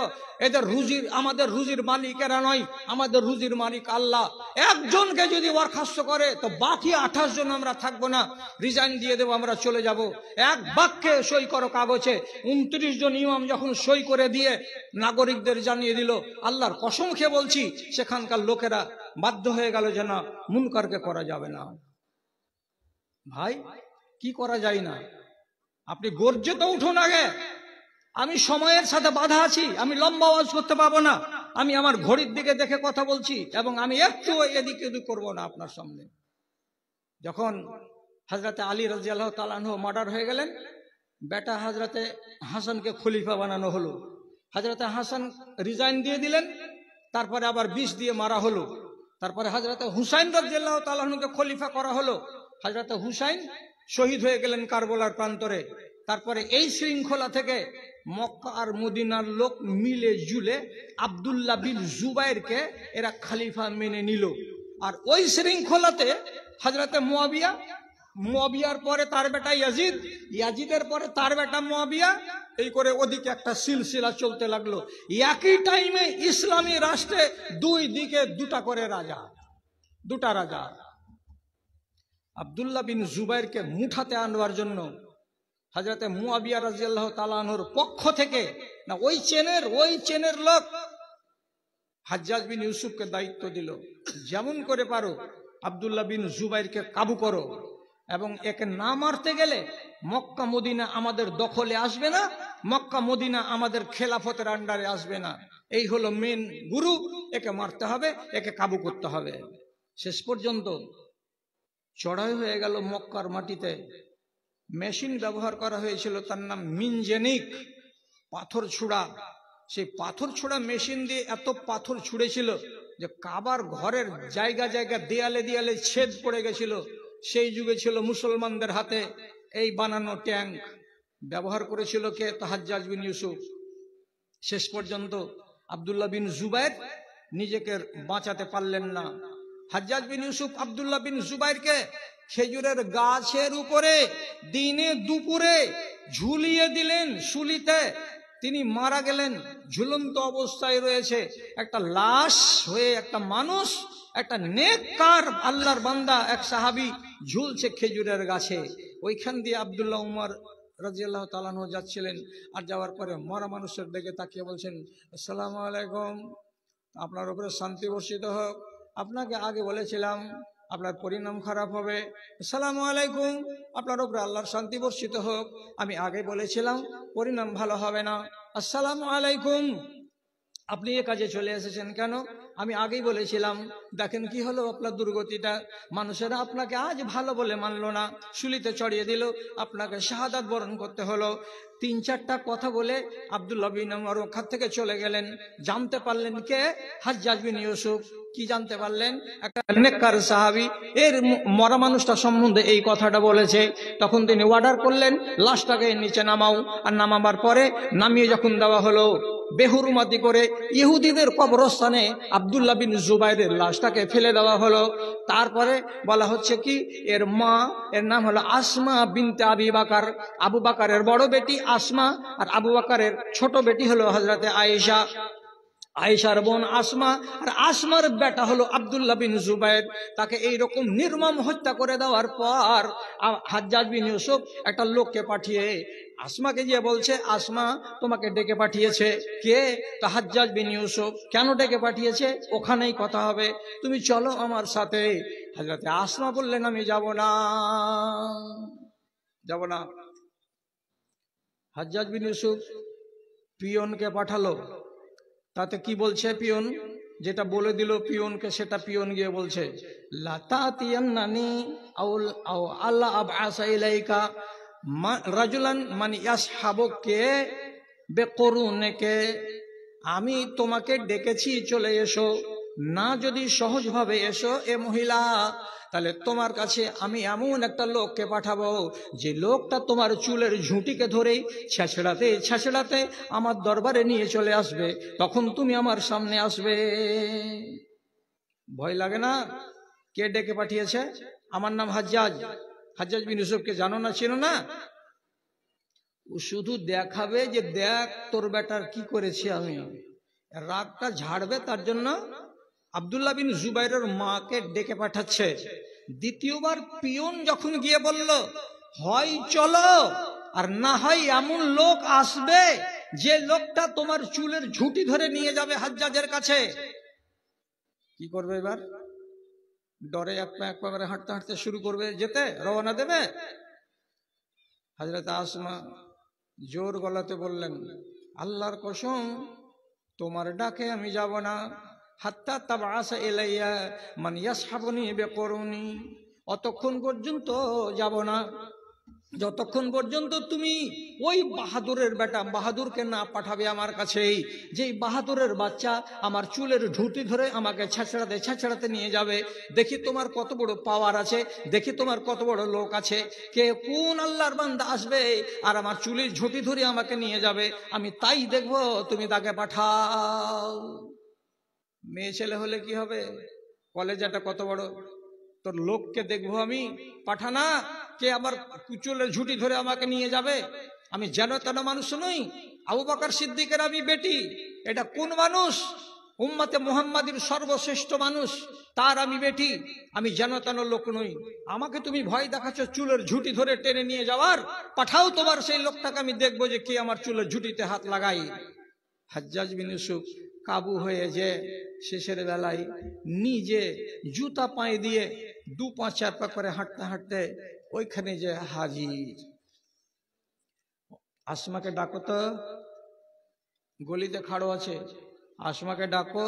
এদের রুজির, আমাদের রুজির মালিক এরা নয়, আমাদের রুজির মালিক আল্লাহ। একজনকে যদি বরখাস্ত করে তো বাকি 28 জন আমরা থাকবো না, রিজাইন দিয়ে দেবো, আমরা চলে যাব। এক বাক্যে সই করো কাগজে। 29 জন ইমাম যখন সই করে দিয়ে নাগরিকদের জানিয়ে দিল, আল্লাহর কসম খেয়ে বলছি সেখানকার লোকেরা বাধ্য হয়ে গেল যে না, মুনকারকে করা যাবে না। ভাই কি করা যায় না? আপনি গর্জে তো উঠুন আগে। আমি সময়ের সাথে বাধা আছি, আমি লম্বা আওয়াজ করতে পারবো না। আমি আমার ঘড়ির দিকে দেখে কথা বলছি এবং আমি একটু এদিক ওদিক করবো না আপনার সামনে। যখন হযরতে আলী রাদিয়াল্লাহু তাআলা আনহু মার্ডার হয়ে গেলেন, বেটা হযরতে হাসানকে খলিফা বানানো হলো। হযরতে হাসান রিজাইন দিয়ে দিলেন, তারপরে আবার বিষ দিয়ে মারা হলো। তারপরে হযরতে হুসাইন রাদিয়াল্লাহু তাআলা আনহুকে খলিফা করা হলো। হযরতে হুসাইন শহীদ হয়ে গেলেন কারবালার প্রান্তরে। তারপরে এই শৃঙ্খলা থেকে মক্কা আর মদিনার লোক মিলে জুলে আব্দুল্লাহ বিন জুবাইরকে এরা খলিফা মেনে নিল। আর ওই শৃঙ্খলাতে হযরতে মুয়াবিয়া, মুয়াবিয়ার পরে তার বেটা ইয়াজিদ, ইয়াজিদের পরে তার বেটা মুয়াবিয়া, এই করে ওদিকে একটা সিলসিলা চলতে লাগলো। একই টাইমে ইসলামী রাষ্ট্রে দুই দিকে দুটা করে রাজা, দুটা রাজা। আব্দুল্লাহ বিন জুবাইরকে মুঠাতে আনবার জন্য হযরতে মুয়াবিয়া রাদিয়াল্লাহু তাআলা আনহুর পক্ষ থেকে না, ওই চেনের লোক হাজ্জাজ বিন ইউসুফকে দায়িত্ব দিল, যেমন করে পারো আব্দুল্লাহ বিন জুবাইরকে কাবু করো, এবং একে না মারতে গেলে মক্কা মদিনা আমাদের দখলে আসবে না, মক্কা মদিনা আমাদের খেলাফতের আন্ডারে আসবে না। এই হলো মেন গুরু, একে মারতে হবে, একে কাবু করতে হবে। শেষ পর্যন্ত চড়াই হয়ে গেল মক্কার মাটিতে। মেশিন ব্যবহার করা হয়েছিল, তার নাম মিনজেনিক, পাথর ছুড়া। সেই পাথর ছোড়া মেশিন দিয়ে এত পাথর ছুঁড়েছিল যে কাবার ঘরের জায়গা জায়গা দেয়ালে দেয়ালে ছেদ পড়ে গেছিল। সেই যুগে ছিল মুসলমানদের হাতে এই বানানো ট্যাঙ্ক। ব্যবহার করেছিল কে? হাজ্জাজ বিন ইউসুফ। শেষ পর্যন্ত আব্দুল্লাহ বিন জুবাইর নিজেকে বাঁচাতে পারলেন না। হাজ্জাজ বিন ইউসুফ আব্দুল্লাহ বিন জুবাইরকে খেজুরের গাছের উপরে দিনে দুপুরে ঝুলিয়ে দিলেন শুলিতে। তিনি মারা গেলেন, ঝুলন্ত অবস্থায় রয়েছে। একটা লাশ হয়ে একটা মানুষ, একটা নেককার আল্লাহর বান্দা, এক সাহাবী ঝুলছে খেজুরের গাছে। ওইখান দিয়ে আব্দুল্লাহ উমর রাদিয়াল্লাহু তাআলা আনহু যাচ্ছিলেন। আর যাওয়ার পরে মরা মানুষের দিকে তাকিয়ে বলছেন, আসসালামু আলাইকুম, আপনার উপরে শান্তি বর্ষিত হোক। আপনাকে আগে বলেছিলাম আপনার পরিণাম খারাপ হবে। আসসালামু আলাইকুম, আপনার উপরে আল্লাহর শান্তি বর্ষিত হোক। আমি আগে বলেছিলাম পরিণাম ভালো হবে না। আসসালামু আলাইকুম, আপনি এ কাজে চলে এসেছেন কেন? আমি আগেই বলেছিলাম। দেখেন কি হলো আপনার দুর্গতিটা। মানুষেরা আপনাকে আজ ভালো বলে মানলো না, শুলিতে চড়িয়ে দিল, আপনাকে শাহাদাত বরণ করতে হলো। 3-4টা কথা বলে আব্দুল্লাহ বিন উমর ওখান থেকে চলে গেলেন। জানতে পারলেন কে? হাজ্জাজ বিন ইউসুফ। কি জানতে পারলেন? একটা নেককার সাহাবী এর মরা মানুষটা সম্বন্ধে এই কথাটা বলেছে। তখন তিনি অর্ডার করলেন, লাশটাকে নিচে নামাও। আর নামাবার পরে নামিয়ে যখন দেওয়া হলো, বেহুরমাতি করে ইহুদিদের কবরস্থানে আব্দুল্লাহ বিন জুবাইরের লাশটাকে ফেলে দেওয়া হলো। তারপরে বলা হচ্ছে কি, এর মা, এর নাম হলো আসমা বিনতে আবি বকর। আবু বকরের বড় বেটি আসমা, আর আবু বকরের ছোট বেটি হলো হযরতে আয়েশা। আয়েশার বোন আসমা, আর আসমার বেটা হলো আব্দুল্লাহ বিন জুবাইর। তাকে এইরকম নির্মম হত্যা করে দেওয়ার পর হাজ্জাজ বিন ইউসুফ একটা লোককে পাঠিয়ে আসমাকে গিয়ে বলছে, আসমা তোমাকে ডেকে পাঠিয়েছে। কে? তো হাজ্জাজ বিন ইউসুফ। কেন ডেকে পাঠিয়েছে? ওখানেই কথা হবে, তুমি চলো আমার সাথে। হযরতে আসমা বললেন, আমি যাব না, যাব না। হাজ্জাজ বিন ইউসুফ পিয়নকে পাঠালো। তাতে কি বলছে পিয়ন? যেটা বলে দিল পিয়নকে, সেটা পিয়ন গিয়ে বলছে, লাতাতিয়ান্নানি আও আল্লাহ আবআসা ইলাইকা রাজুলান মান ইয়াসহাবুকে বিকুরুনকে। আমি তোমাকে ডেকেছি, চলে এসো। না যদি সহজভাবে এসো এ মহিলা, তাহলে তোমার কাছে আমি এমন একটা লোককে পাঠাবো, যে লোকটা তোমার চুলের ঝুঁটিকে ধরে ছেঁচড়াতে ছেঁচড়াতে আমার দরবারে নিয়ে চলে আসবে, তখন তুমি আমার সামনে আসবে। ভয় লাগে না? কে ডেকে পাঠিয়েছে? আমার নাম হাজ্জাজ। হাজ্জাজ বিন ইউসুফকে জানো না, চিনো না? ও শুধু দেখাবে যে দেখ তোর বেটার কি করেছি আমি। রাগটা ঝাড়বে তার জন্য আব্দুল্লাহ বিন জুবাইরের মাকে ডেকে পাঠাচ্ছে। দ্বিতীয়বার পিয়ন যখন গিয়ে বলল, হয় চলো আর না হয় এমন লোক আসবে যে লোকটা তোমার চুলের ঝুঁটি ধরে নিয়ে যাবে হাজ্জাজের কাছে। কি করবে এবার? ডরে এক পা করে হাঁটতে হাঁটতে শুরু করবে, যেতে রওনা দেবে। হযরত আসমা জোর গলাতে বললেন, আল্লাহর কসম তোমার ডাকে আমি যাব না, হাত্তা তাবআসা ইলাইয়া মান ইয়াসহাবুনি বিকরুনি, অতক্ষণ পর্যন্ত যাব না যতক্ষণ পর্যন্ত তুমি ওই বাহাদুরের বেটা বাহাদুরকে না পাঠাবে আমার কাছে, যেই বাহাদুরের বাচ্চা আমার চুলের ঝুঁটি ধরে আমাকে ছেঁচড়াতে নিয়ে যাবে। দেখি তোমার কত বড় পাওয়ার আছে, দেখি তোমার কত বড় লোক আছে, কে কোন আল্লাহর বান্দা আসবে আর আমার চুলের ঝুঁটি ধরে আমাকে নিয়ে যাবে, আমি তাই দেখবো, তুমি তাকে পাঠাও। মেয়ে ছেলে হলে কি হবে? কলেজাটা কত বড়, তোর লোককে দেখবো আমি, পাঠানা কে আমার চুলের ঝুঁটি ধরে আমাকে নিয়ে যাবে। আমি যেন তেন মানুষ নই, আবু বকর সিদ্দিকের আমি বেটি। এটা কোন মানুষ? উম্মতে মুহাম্মাদীর সর্বশ্রেষ্ঠ মানুষ, তার আমি বেটি। আমি যেন তেন লোক নই। আমাকে তুমি ভয় দেখাচ্ছ চুলের ঝুঁটি ধরে টেনে নিয়ে যাওয়ার? পাঠাও তোমার সেই লোকটাকে, আমি দেখবো যে কে আমার চুলের ঝুঁটিতে হাত লাগাই। হাজ্জাজ বিন ইউসুফ কাবু হয়ে যে শেষের বেলায় নিজে জুতা পায়ে দিয়ে 2-5-4 পা করে হাঁটতে হাঁটতে ওইখানে যে হাজির। আসমাকে ডাকো তো, গলিতে খাড়ো আছে, আসমাকে ডাকো।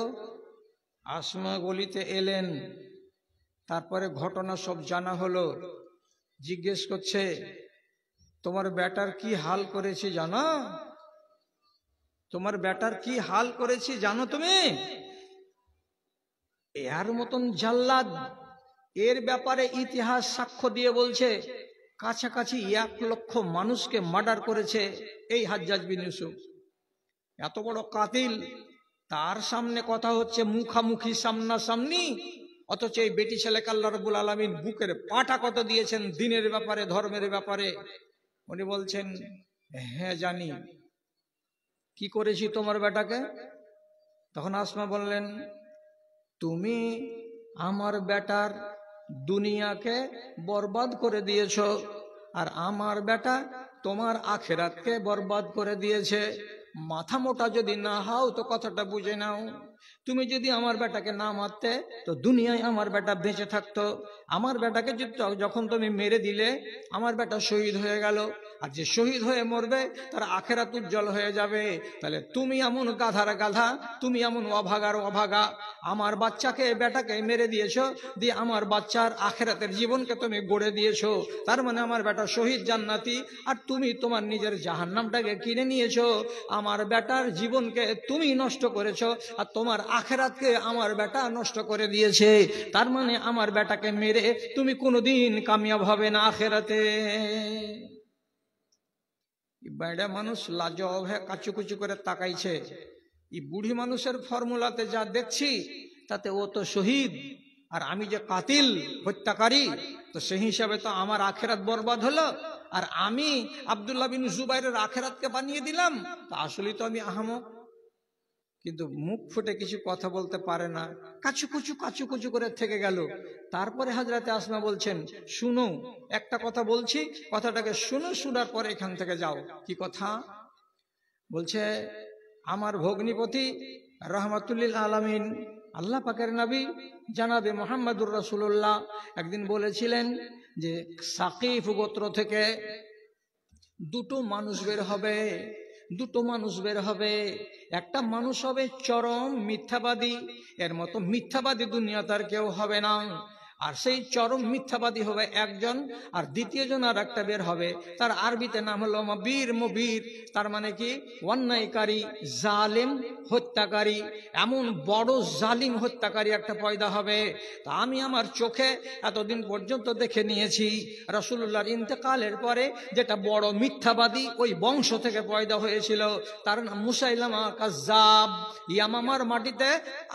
আসমা গলিতে এলেন, তারপরে ঘটনা সব জানা হলো। জিজ্ঞেস করছে, তোমার বেটার কি হাল করেছে জানো? তোমার বেটার কি হাল করেছি জানো তুমি? এর মতন জাল্লাদ, এর ব্যাপারে ইতিহাস সাক্ষ্য দিয়ে বলছে কাছাকাছি 1 লক্ষ মানুষকে মার্ডার করেছে এই হাজ্জাজ বিন ইউসুফ। এত বড় কাতিল, তার সামনে কথা হচ্ছে মুখামুখি সামনাসামনি, অথচ এই বেটি ছেলেকে আল্লাহ রাব্বুল আলামিন বুকের পাটা কত দিয়েছেন দিনের ব্যাপারে, ধর্মের ব্যাপারে। উনি বলছেন, হ্যাঁ জানি। কি করেছি তোমার বেটাকে? তখন আসমা বললেন, তুমি আমার বেটার দুনিয়াকে বরবাদ করে দিয়েছ, আর আমার বেটা তোমার আখিরাতকে বরবাদ করে দিয়েছে। মাথা মোটা যদি না হও তো কথাটা বুঝে নাও। তুমি যদি আমার বেটাকে না মারতে তো দুনিয়ায় আমার বেটা বেঁচে থাকতো। আমার বেটাকে যখন তুমি মেরে দিলে আমার বেটা শহীদ হয়ে গেল, আর যে শহীদ হয়ে মরবে তার আখিরাত উজ্জ্বল হয়ে যাবে। তাহলে তুমি এমন গাধার গাধা, তুমি এমন অভাগার অভাগা, আমার বাচ্চাকে বেটাকে মেরে দিয়েছো, দিয়ে আমার বাচ্চার আখিরাতের জীবনকে তুমি গড়ে দিয়েছো। তার মানে আমার বেটা শহীদ জান্নাতি, আর তুমি তোমার নিজের জাহান্নামটাকে কিনে নিয়েছো। আমার বেটার জীবনকে তুমি নষ্ট করেছো, আর তোমার আখিরাতকে আমার বেটা নষ্ট করে দিয়েছে। তার মানে আমার বেটাকে মেরে তুমি কোনোদিন কামিয়াব হবে না আখিরাতে। বেড়া মানুষ লাজবাব হয়ে কাচুকুচু করে তাকাইছে। এই বুড়ি মানুষের ফর্মুলাতে যা দেখছি তাতে ও তো শহীদ, আর আমি যে কাতিল হত্যাকারী, তো সেই হিসাবে তো আমার আখিরাত বরবাদ হলো, আর আমি আব্দুল্লাহ বিন জুবাইরের আখিরাতকে বানিয়ে দিলাম। তা আসলে তো আমি আহামক। কিন্তু মুখ ফুটে কিছু কথা বলতে পারে না, কাচুকুচু করে থেকে গেল। তারপরে হযরতে আসমা বলছেন, শুনো একটা কথা বলছি, কথাটাকে শুনো, শোনার পরে এখান থেকে যাও। কি কথা? বলছে, আমার ভগ্নিপতি রহমাতুল্লিল আলামিন আল্লাহ পাকের নবী জানাবে মুহাম্মদুর রাসূলুল্লাহ একদিন বলেছিলেন যে সাকিফ গোত্র থেকে 2টো মানুষ বের হবে। 2টো মানুষ বের হবে। একটা মানুষ হবে চরম মিথ্যাবাদী, এর মতো মিথ্যাবাদী দুনিয়াতে আর কেউ হবে না। আর সেই চরম মিথ্যাবাদী হবে একজন, আর দ্বিতীয় জন আর একটা বের হবে। তার আরবিতে নাম হলো মুবির। তার মানে কি? অন্যায়কারী, জালিম, হত্যাকারী। এমন বড় জালিম হত্যাকারী একটা পয়দা হবে। তা আমি আমার চোখে এতদিন পর্যন্ত দেখে নিয়েছি রাসূলুল্লাহর ইন্তেকালের পরে যেটা বড় মিথ্যাবাদী ওই বংশ থেকে পয়দা হয়েছিল, তার নাম মুসাইলামা কাজ্জাব। ইয়ামামার মাটিতে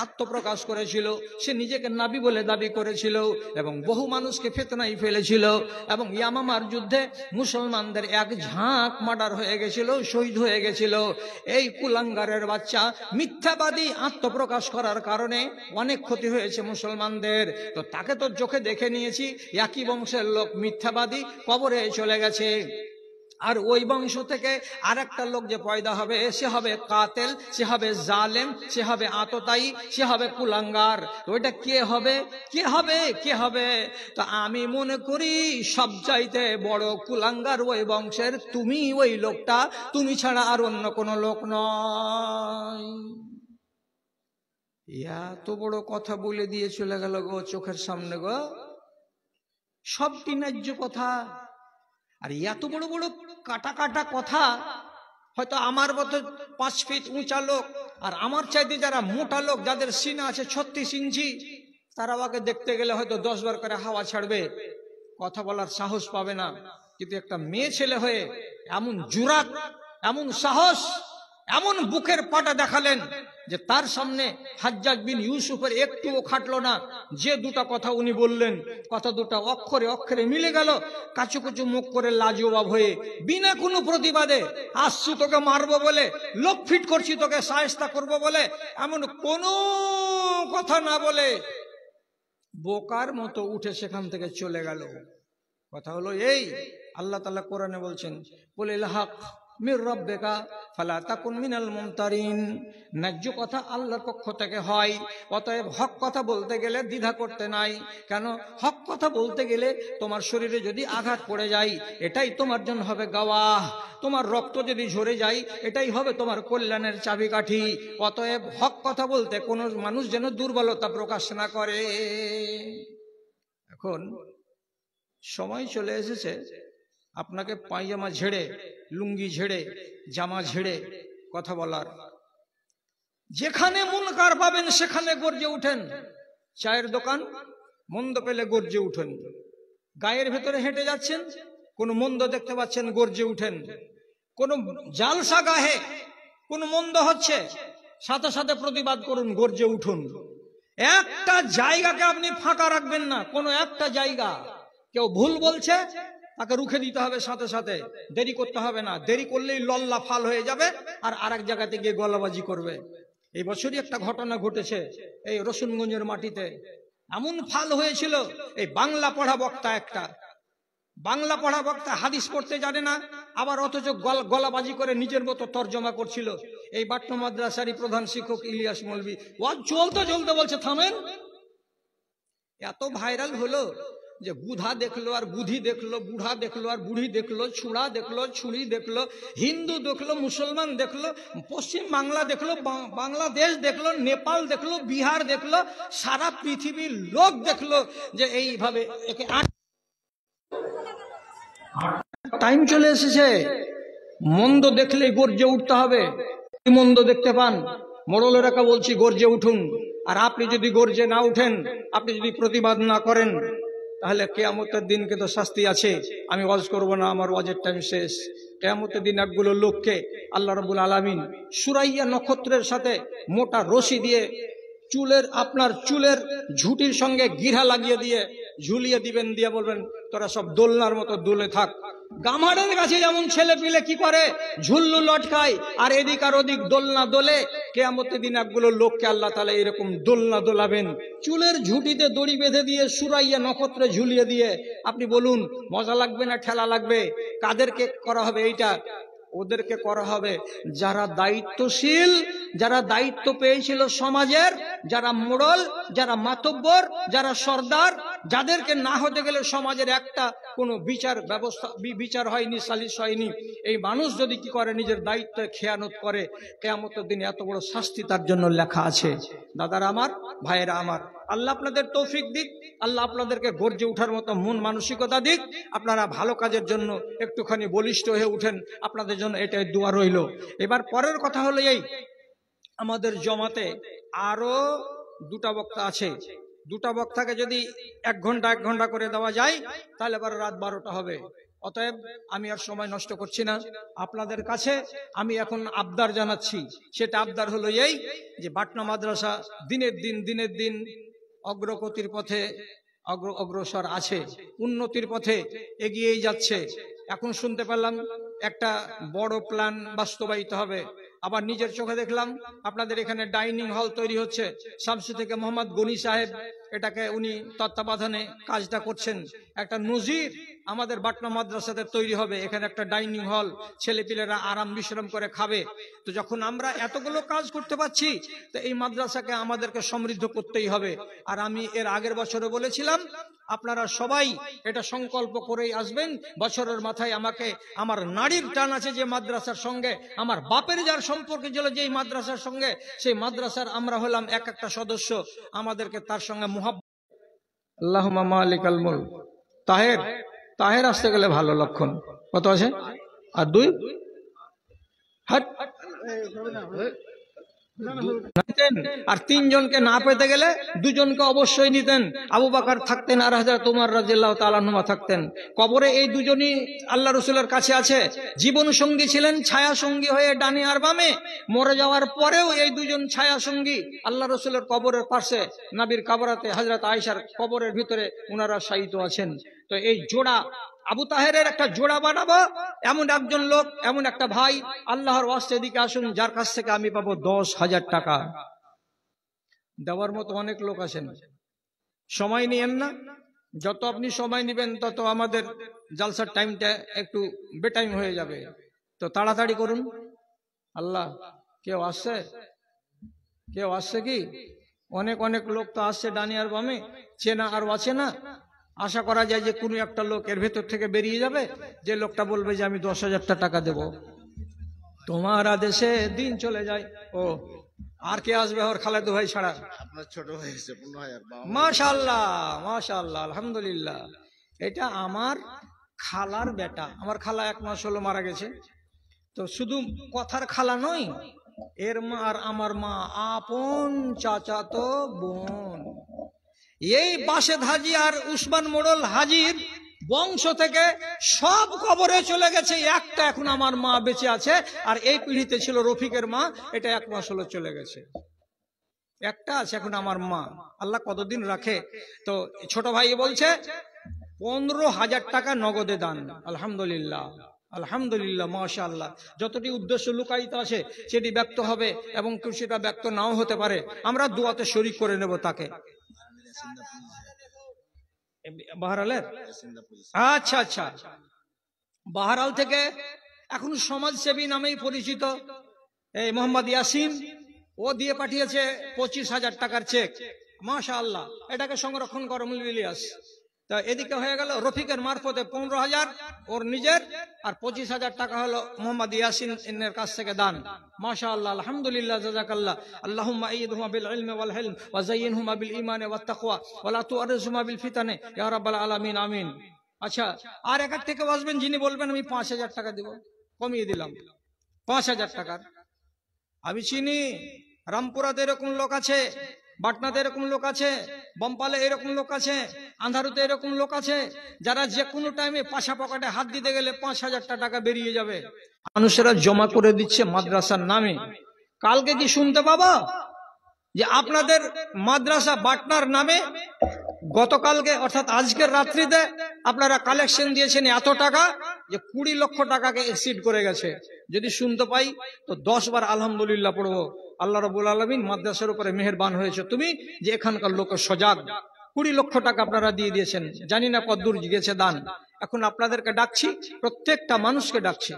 আত্মপ্রকাশ করেছিল, সে নিজেকে নবী বলে দাবি করেছিল। এবং বহু মানুষকে ফিতনায় ফেলেছিল, এবং ইয়ামামার যুদ্ধে মুসলমানদের এক ঝাঁক মার্ডার হয়ে গেছিল, শহীদ হয়ে গেছিল। এই কুলাঙ্গারের বাচ্চা মিথ্যাবাদী আত্মপ্রকাশ করার কারণে অনেক ক্ষতি হয়েছে মুসলমানদের। তো তাকে তো চোখে দেখে নিয়েছি, একই বংশের লোক মিথ্যাবাদী, কবরে চলে গেছে। আর ওই বংশ থেকে আরেকটা লোক যে পয়দা হবে, সে হবে কাতেল, সে হবে জালেম, সে হবে আততায়ী, সে হবে কুলাঙ্গার। তো ওইটা কে হবে? কে হবে? কে হবে? তো আমি মনে করি সবচাইতে বড় কুলাঙ্গার ওই বংশের তুমি, ওই লোকটা, তুমি ছাড়া আর অন্য কোনো লোক নয়। এত বড় কথা বলে দিয়ে চলে গেল গো চোখের সামনে গো, সবটি ন্যায্য কথা। আর এত বড় বড় কাটা কাটা কথা, হয়তো আমার মতো 5 ফিট উঁচা লোক আর আমার চাইতে যারা মোটা লোক, যাদের সিনা আছে 36 ইঞ্চি, তারা আমাকে দেখতে গেলে হয়তো 10 বার করে হাওয়া ছাড়বে, কথা বলার সাহস পাবে না। কিন্তু একটা মেয়ে ছেলে হয়ে এমন জুরাত, এমন সাহস, এমন বুকের পাটা দেখালেন যে তার সামনে হাজ্জাজ বিন ইউসুফের একটুও খাটলো না। যে দুটা কথা উনি বললেন, কথা দুটা অক্ষরে অক্ষরে মিলে গেল। কাচুকুচু মুখ করে লাজবাব হয়ে বিনা কোনো প্রতিবাদে, আসছি তোকে মারবো বলে, লোক ফিট করছি তোকে শায়েস্তা করবো বলে, এমন কোনো কথা না বলে বোকার মতো উঠে সেখান থেকে চলে গেল। কথা হলো এই, আল্লাহ তাআলা কোরআনে বলছেন, কুলিল হক মির রাব্বিকা ফালা তাকুন মিনাল মুমতারিন। ন্যায্য কথা আল্লাহর পক্ষ থেকে হয়, অতএব হক কথা বলতে গেলে দ্বিধা করতে নাই। কেন? হক কথা বলতে গেলে তোমার শরীরে যদি আঘাত পড়ে যায়, এটাই তোমার জন্য হবে গাওয়াহ। তোমার রক্ত যদি ঝরে যায়, এটাই হবে তোমার কল্যাণের চাবিকাঠি। অতএব হক কথা বলতে কোনো মানুষ যেন দুর্বলতা প্রকাশ না করে। এখন সময় চলে এসেছে আপনাকে পায়জামা ঝেড়ে, লুঙ্গি ঝেড়ে, জামা ঝেড়ে কথা বলার। যেখানে মুনকার পাবেন সেখানে গর্জে উঠেন। চায়ের দোকান, মন্দ পেলে গর্জে উঠেন। গায়ের ভেতরে হেঁটে যাচ্ছেন, কোন মন্দ দেখতে পাচ্ছেন, গর্জে উঠেন। কোন জালসা গাহে কোন মন্দ হচ্ছে, সাথে সাথে প্রতিবাদ করুন, গর্জে উঠুন। একটা জায়গাকে আপনি ফাঁকা রাখবেন না। কোন একটা জায়গা কেউ ভুল বলছে, তাকে রুখে দিতে হবে সাথে সাথে, দেরি করতে হবে না। দেরি করলেই লল্লা ফাল হয়ে যাবে আর আরেক জায়গাতে গিয়ে গলাবাজি করবে। এই বছরই একটা ঘটনা ঘটেছে এই রসুনগঞ্জের মাটিতে। এমন ফাল হয়েছিল, এই বাংলা পড়া বক্তা, একটা বাংলা পড়া বক্তা হাদিস পড়তে জানে না, আবার অথচ গলাবাজি করে নিজের মতো তর্জমা করছিল। এই বাটনা মাদ্রাসারই প্রধান শিক্ষক ইলিয়াস মৌলভী ওয়াজ চলতে চলতে বলছে থামেন। এত ভাইরাল হলো যে বুধা দেখলো আর বুধি দেখলো, বুড়া দেখলো আর বুড়ি দেখলো, ছুড়া দেখলো, ছুরি দেখলো, হিন্দু দেখলো, মুসলমান দেখলো, পশ্চিম বাংলা দেখলো, বাংলাদেশ দেখলো, নেপাল দেখলো, বিহার দেখলো, সারা পৃথিবীর লোক দেখলো যে এইভাবে একে। টাইম চলে এসেছে, মন্দ দেখলেই গর্জে উঠতে হবে। মন্দ দেখতে পান, মোড়লের একা বলছি গর্জে উঠুন। আর আপনি যদি গর্জে না উঠেন, আপনি যদি প্রতিবাদ না করেন, তাহলে কিয়ামতের দিন কিন্তু শাস্তি আছে। আমি ওয়াজ করব না, আমার ওয়াজের টাইম শেষ। কিয়ামতের দিন একগুলো লোককে আল্লাহ রাব্বুল আলামিন সুরাইয়া নক্ষত্রের সাথে মোটা রশি দিয়ে আপনার চুলের ঝুঁটির সঙ্গে গিরা লাগিয়ে দিয়ে ঝুলিয়ে দিবেন, দিয়ে বলবেন তোরা সব দোলনার মতো দোলে থাক। গামারের কাছে যেমন ছেলে পিলে কি করে, ঝুল্লু লটকায় আর এদিক আর ওদিক দোলনা দোলে, কিয়ামতের দিন একগুলো লোককে আল্লাহ তাআলা এরকম দোলনা দোলাবেন, চুলের ঝুঁটিতে দড়ি বেঁধে দিয়ে সুরাইয়া নক্ষত্রে ঝুলিয়ে দিয়ে। আপনি বলুন মজা লাগবে না ঠেলা লাগবে? কাদেরকে করা হবে এইটা? ওদেরকে করা হবে যারা দায়িত্বশীল, যারা দায়িত্ব পেয়েছিল সমাজের, যারা মোড়ল, যারা মাতব্বর, যারা সর্দার, যাদেরকে না হতে গেলে সমাজের একটা কোনো বিচার ব্যবস্থা বিচার হয়নি, সালিশ হয়নি। এই মানুষ যদি কি করে, নিজের দায়িত্বে খেয়ানত করে, কিয়ামতের দিন এত বড় শাস্তি তার জন্য লেখা আছে। দাদারা আমার, ভাইয়েরা আমার, আল্লাহ আপনাদের তৌফিক দিক, আল্লাহ আপনাদেরকে গর্জে উঠার মতো মন মানসিকতা দিক। আপনারা ভালো কাজের জন্য একটুখানি বলিষ্ঠ হয়ে উঠেন, আপনাদের জন্য এটাই দোয়া রইল। এবার পরের কথা হলো এই, আমাদের জমাতে আরো দুটা বক্তা আছে। দুটা বক্তাকে যদি 1 ঘন্টা 1 ঘন্টা করে দেওয়া যায়, তাহলে এবার রাত 12টা হবে। অতএব আমি আর সময় নষ্ট করছি না। আপনাদের কাছে আমি এখন আবদার জানাচ্ছি। সেটা আবদার হলো এই যে বাটনা মাদ্রাসা দিনের দিন অগ্রগতির পথে অগ্রসর আছে, উন্নতির পথে এগিয়েই যাচ্ছে। এখন শুনতে পেলাম একটা বড় প্ল্যান বাস্তবায়িত হবে। আবার নিজের চোখে দেখলাম আপনাদের এখানে ডাইনিং হল তৈরি হচ্ছে। শামসু থেকে মোহাম্মদ গনি সাহেব এটাকে উনি তত্ত্বাবধানে কাজটা করছেন। একটা নজির আমাদের বাটনা মাদ্রাসাতে তৈরি হবে। এখানে একটা ডাইনিং হল, ছেলেপিলেরা আরাম বিশ্রাম করে খাবে। তো যখন আমরা এতগুলো কাজ করতে পারছি, তো এই মাদ্রাসাকে আমাদেরকে সমৃদ্ধ করতেই হবে। আর আমি এর আগের বছরে বলেছিলাম আপনারা সবাই এটা সংকল্প করেই আসবেন। বছরের মাথায় আমাকে আমার নারীর টান আছে যে মাদ্রাসার সঙ্গে, আমার বাপের যার সম্পর্ক ছিল যেই মাদ্রাসার সঙ্গে, সেই মাদ্রাসার আমরা হলাম এক একটা সদস্য। আমাদেরকে তার সঙ্গে মুহাব্বত। আল্লাহুম্মা মালিকাল মুলক। তাহের তাহের আসতে গেলে ভালো লক্ষণ। কত আছে? আর 2 হাট। আর 3 জনকে না পেতে গেলে 2 জনকে অবশ্যই নিতেন। আবু বকর থাকতেন আর হযরত ওমর রাদিয়াল্লাহু তাআলা আনহুমা থাকতেন। কবরে এই 2 জনই আল্লাহ রাসূলের কাছে আছে। জীবন সঙ্গী ছিলেন, ছায়া সঙ্গী হয়ে ডানে আর বামে। মরে যাওয়ার পরেও এই 2 জন ছায়া সঙ্গী আল্লাহ রাসূলের কবরের পাশে, নবীর কবরাতে হযরত আয়েশার কবরের ভিতরে ওনারা শায়িত আছেন। তো এই জোড়া আবু তাহেরের একটা জোড়া বানাবো। এমন একজন লোক, এমন একটা ভাই, আল্লাহর ওয়াস্তে এদিকে আসুন, যার কাছ থেকে আমি পাবো 10,000 টাকা। দেওয়ার মতো অনেক লোক আছেন। সময় নিয়েন না, যত আপনি সময় নেবেন তত আমাদের জালসার টাইমটা একটু বেটাইম হয়ে যাবে। তো তাড়াতাড়ি করুন। আল্লাহ, কেউ আসছে? কেউ আসছে কি? অনেক অনেক লোক তো আসছে ডানি আর বামে, চেনা আর অচেনা। আশা করা যায় যে কোনো একটা লোক এর ভেতর থেকে বেরিয়ে যাবে, যে লোকটা বলবে যে আমি 10,000 টাকা দেব। তোমার আদেশে দিন চলে যায়। ও আর কে আসবে ওর খালেদু ভাই ছাড়া? আপনার ছোট ভাই এসে 15,000। মাশাআল্লাহ মাশাআল্লাহ আলহামদুলিল্লাহ। এটা আমার খালার বেটা। আমার খালা 1 মাস হলো মারা গেছে। তো শুধু কথার খালা নয়, এর মা আর আমার মা আপন চাচাতো বোন। এই বাসেদ হাজি আর উসমান মোড়ল হাজির বংশ থেকে সব কবরে চলে গেছে, একটা এখন আমার মা বেঁচে আছে। আর এই পিঢ়িতে ছিল রফিকের মা, এটা 1 মাস হলো চলে গেছে। একটা আছে এখন আমার মা। আল্লাহ কতদিন রাখে। তো ছোট ভাই বলছে 15,000 টাকা নগদে দান। আলহামদুলিল্লাহ আলহামদুলিল্লাহ মাশাআল্লাহ। যতটি উদ্দেশ্য লুকায়িত আছে সেটি ব্যক্ত হবে, এবং সেটা ব্যক্ত নাও হতে পারে। আমরা দোয়াতে শরীক করে নেব তাকে। বাহারালের? আচ্ছা আচ্ছা। বাহারাল থেকে এখন সমাজসেবী নামেই পরিচিত এই মোহাম্মদ ইয়াসিন, ও দিয়ে পাঠিয়েছে 25,000 টাকার চেক। মাশাআল্লাহ, এটাকে সংরক্ষণ করো ইলিয়াস। তা এদিকে হয়ে গেল রফিকের মারফতে 15,000 ওর নিজের, আর 25,000 টাকা হলো মোহাম্মদ ইয়াসিনের কাছ থেকে দান। মাশাআল্লাহ আলহামদুলিল্লাহ জাযাকাল্লাহ। আল্লাহুম্মা আইয়িদহুমা বিল ইলমি ওয়াল হিলম ওয়া যায়্যিনহুমা বিল ঈমানি ওয়াত তাকওয়া ওয়া লা তুআররিজহুমা বিল ফিতানি ইয়া রাব্বাল আলামিন আমিন। আচ্ছা, আর এক থেকে আসবেন যিনি বলবেন আমি 5,000 টাকা দেব, কমিয়ে দিলাম 5,000 টাকার। আমি চিনি রামপুরাতে এরকম লোক আছে, বাটনাতে এরকম লোক আছে, বম্পালে এরকম লোক আছে, আন্ধারুতে এরকম লোক আছে, যারা যে কোনো টাইমে পাশা পকেটে হাত দিতে গেলে 5,000 টাকা বেরিয়ে যাবে। মানুষেরা জমা করে দিচ্ছে মাদ্রাসার নামে। কালকে কি শুনতে পাবো যে আপনাদের মাদ্রাসা বাটনার নামে গতকালকে অর্থাৎ আজকের রাত্রিতে আপনারা কালেকশন দিয়েছেন এত টাকা যে 20 লক্ষ টাকাকে এক্সিড করে গেছে। যদি শুনতে পাই তো 10 বার আলহামদুলিল্লাহ পড়বো। আল্লাহ রাব্বুল আলামিন মাদ্রাসার উপরে মেহেরবান হয়েছে তুমি, যে এখানকার লোক সজাগ। 20 লক্ষ টাকা আপনারা দিয়ে দিয়েছেন, জানি না কতদূর গেছে দান। এখন আপনাদেরকে ডাকছি, প্রত্যেকটা মানুষকে ডাকছি,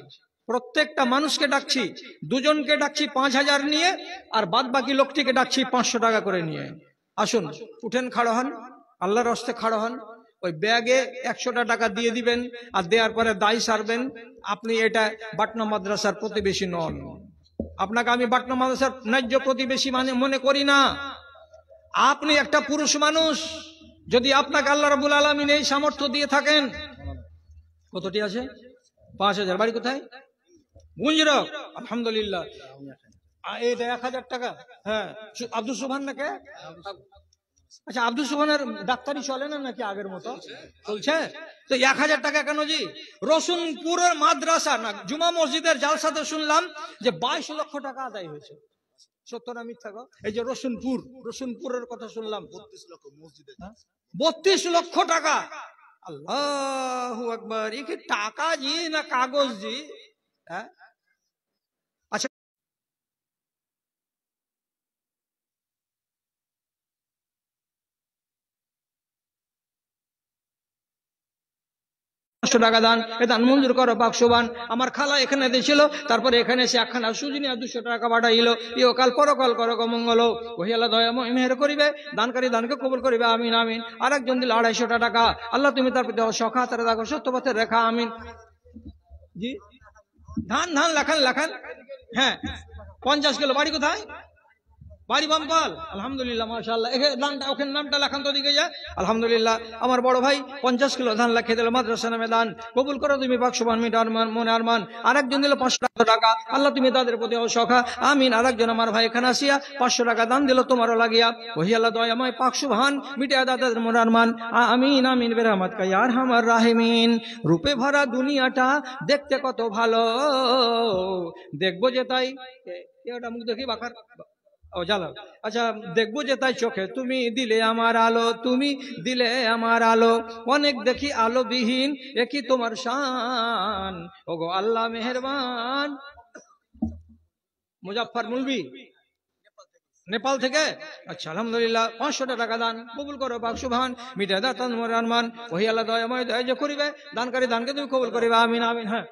প্রত্যেকটা মানুষকে ডাকছি। 2 জনকে ডাকছি 5,000 নিয়ে, আর বাদ বাকি লোকটিকে ডাকছি 500 টাকা করে নিয়ে। আসুন উঠেন, খাড়ো হন, আল্লাহর রাস্তে খাড়ো হন। ওই ব্যাগে 100 টাকা দিয়ে দিবেন, আর দেওয়ার পরে দায় সারবেন। আপনি এটা বাটনা মাদ্রাসার প্রতিবেশী নন। আপনাকে আমি বাটনা মাদ্রাসার ন্যায্য প্রতিবেশী মনে করি না। আপনি একটা পুরুষ মানুষ। যদি আপনাকে আল্লাহ রাব্বুল আলামিন এই সামর্থ্য দিয়ে থাকেন, কতটি আছে? 5,000। বাড়ি কোথায়? গুঞ্জরক। আলহামদুলিল্লাহ। এটা 1,000 টাকা। হ্যাঁ, আব্দুল সুবহান নাকি? আচ্ছা, আব্দুল সুবহানের ডাক্তারি চলে না নাকি আগের মতো? চলছে। তো 1,000 টাকা কেন জি? রসুনপুরের মাদ্রাসা না জুমা মসজিদের জালসাতে শুনলাম যে 22 লক্ষ টাকা আদায় হয়েছে। সত্য না মিথ্যা গো? এই যে রসুনপুরের কথা শুনলাম, 32 লক্ষ মসজিদে। 32 লক্ষ টাকা। আল্লাহু আকবার! এ কি টাকা জি না কাগজ জি? হ্যাঁ, আচ্ছা, 500 টাকা দান, এ দান মঞ্জুর করো বাক্সবান। আমার খালা এখানে দিয়েছিল, তারপরে এখানে এসে একখানা সুজি নিয়ে 200 টাকা পাঠাইল। ইহকাল পরকাল করো গো মঙ্গল, ওহি আল্লাহ দয়াময় মেহের করিবে, দানকারী দানকে কবুল করিবে, আমিন আমিন। আর একজন দিল 250 টাকা, আল্লাহ তুমি তার প্রতি সখা তারা দেখো সত্য পথে রেখা, আমিন। জি, ধান ধান লেখান লেখান। হ্যাঁ, 50 কিলো। বাড়ি কোথায়? বাড়ি বামপাল। আলহামদুলিল্লাহ, মাশাআল্লাহ। ওখানে নামটা লেখান তো দিকে যায়। আলহামদুলিল্লাহ, আমার বড় ভাই 50 কিলো ধান লেখে দিল মাদ্রাসা নামে দান, কবুল করো তুমি বাক্সবান, মিটার মনে আরমান। আরেকজন দিল 500 টাকা, আল্লাহ তুমি তাদের প্রতি সখা, আমিন। আরেকজন আমার ভাই এখানে আসিয়া 500 টাকা দান দিল তোমারও লাগিয়া, ওহি আল্লাহ দয়াময় বাক্সবান মিটিয়া তাদের মনে আরমান, আমিন আমিন বেরহমত কা ইয়া আরহামার রাহিমিন। রূপে ভরা দুনিয়াটা দেখতে কত ভালো, দেখবো যে তাই। এটা মুখ দেখি বাকার ও জ্বালা। আচ্ছা, দেখবো যে তাই চোখে তুমি দিলে আমার আলো, তুমি দিলে আমার আলো, অনেক দেখি আলো বিহীন, একই তোমার শান, ওগো আল্লাহ মেহেরবান। মুজাফফর মুলবি, নেপাল থেকে। আচ্ছা, আলহামদুলিল্লাহ, 500 টাকা দান, কবুল করো বাক্সুভান, মিটে দা তোমার আরমান, ওহি আল্লাহ দয়াময় দয়া যে করিবে, দানকারী দানকে তুমি কবুল করিবে, আমিন আমিন। হ্যাঁ,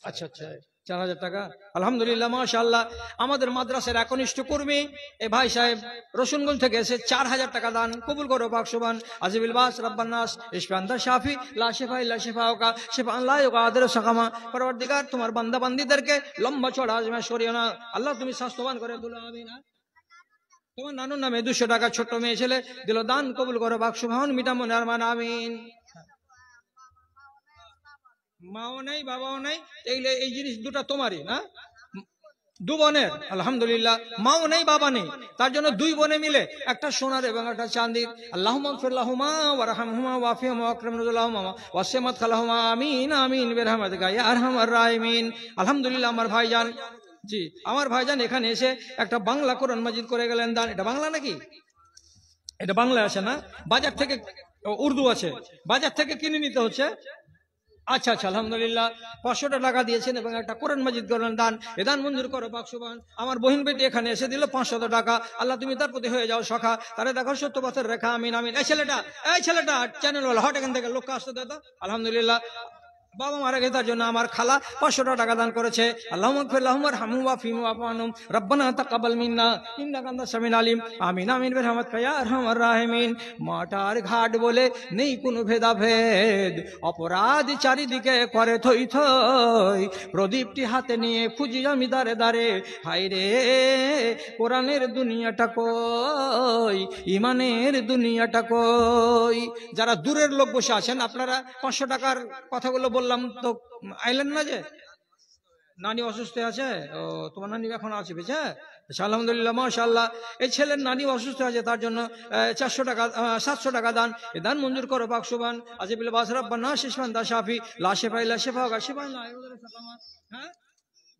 আচ্ছা আচ্ছা, 4000 টাকা। আলহামদুলিল্লাহ, মাশাআল্লাহ। আমাদের মাদ্রাসার একনিষ্ঠ কর্মী এ ভাই সাহেব রসুনগঞ্জ থেকে এসে 4000 টাকা দান, কবুল করো বাক্সবান, আজিবিল বাস রব্বান নাস ইশফান্দা শাফি লা শিফা ইল্লা শিফাউকা শিফাআন লা ইউগাদিরু সাকামা। পরওয়ারদিগার, তোমার বান্দা বান্দীদেরকে লম্বা চড়া আজমা শরীয় না, আল্লাহ তুমি স্বাস্থ্যবান করে তুলো, আমিন। তোমার নানুর নামে 200 টাকা ছোট্ট মেয়ে ছেলে দিল দান, কবুল করো বাক্সবান, মিটামনে আরমান, আমিন। মাও নেই বাবাও নেই, এই জিনিস দুটা তোমারই না, দু বোনের। আলহামদুলিল্লাহ, মাও নেই বাবা নেই, তার জন্য 2 বোনে মিলে একটা সোনার এবং একটা চাঁদির। আল্লাহুম্মা গফির লাহুমা ওয়ারহামহুমা ওয়াফিহুমা ওয়াকরিম নুজুলাহুমা ওয়াসিমাত খালাহুমা, আমিন আমিন বিরহমাতিকা ইয়া আরহামার রাহিমিন। আলহামদুলিল্লাহ, আমার ভাইজান, জি আমার ভাইজান এখানে এসে একটা বাংলা কোরআন মাজিদ করে গেলেন দান। এটা বাংলা নাকি? এটা বাংলা আছে না? বাজার থেকে উর্দু আছে, বাজার থেকে কিনে নিতে হচ্ছে। আচ্ছা আচ্ছা, আলহামদুলিল্লাহ, 500 টাকা দিয়েছেন এবং একটা কোরআন মাজিদ করলেন দান, এ দান মঞ্জুর করো বাক্সবান। আমার বহিন বেটি এখানে এসে দিল 500 টাকা, আল্লাহ তুমি তার প্রতি হয়ে যাও সখা, তারে দেখো সত্য পথের রেখা, আমিন আমিন। এই ছেলেটা চ্যানেল ওয়ালা, হট এখান থেকে, লোককে আসতে দাদা। আলহামদুলিল্লাহ, বাবা মারা গেছে, তার জন্য আমার খালা 500 টাকা দান করেছে। আল্লাহুম্মা গফির লাহুম ওয়ারহামহুম ওয়াফিহুম ওয়াফু আনহুম রব্বানা তাকাব্বাল মিন্না ইন্নাকা আনতাস সামিউল আলিম, আমিন আমিন বিরহমাতিকা ইয়া আরহামার রাহিমিন। মাটার ঘাট বলে নেই কোনো ভেদাভেদ, অপরাধ চারিদিকে করে থই থই, প্রদীপটি হাতে নিয়ে খুঁজি আমি দাঁড়ে দাঁড়ে, হায় রে কোরআনের দুনিয়াটা কই, ইমানের দুনিয়াটা কই। যারা দূরের লোক বসে আছেন, আপনারা 500 টাকার কথাগুলো বললাম তো আইলেন না? যে নানি অসুস্থ আছে, ও তোমার নানি এখন আছে বেঁচে? আচ্ছা, আলহামদুলিল্লাহ, মাশাআল্লাহ। এই ছেলের নানি অসুস্থ আছে, তার জন্য 400 টাকা 700 টাকা দান, এ দান মঞ্জুর করো বাক্সবান, আজিবিল বাস রব্বান নাস ইশফান্দা শাফি লা শিফা ইল্লা শিফাউকা শিফাআন লা ইউগাদিরু সাকামা। হ্যাঁ,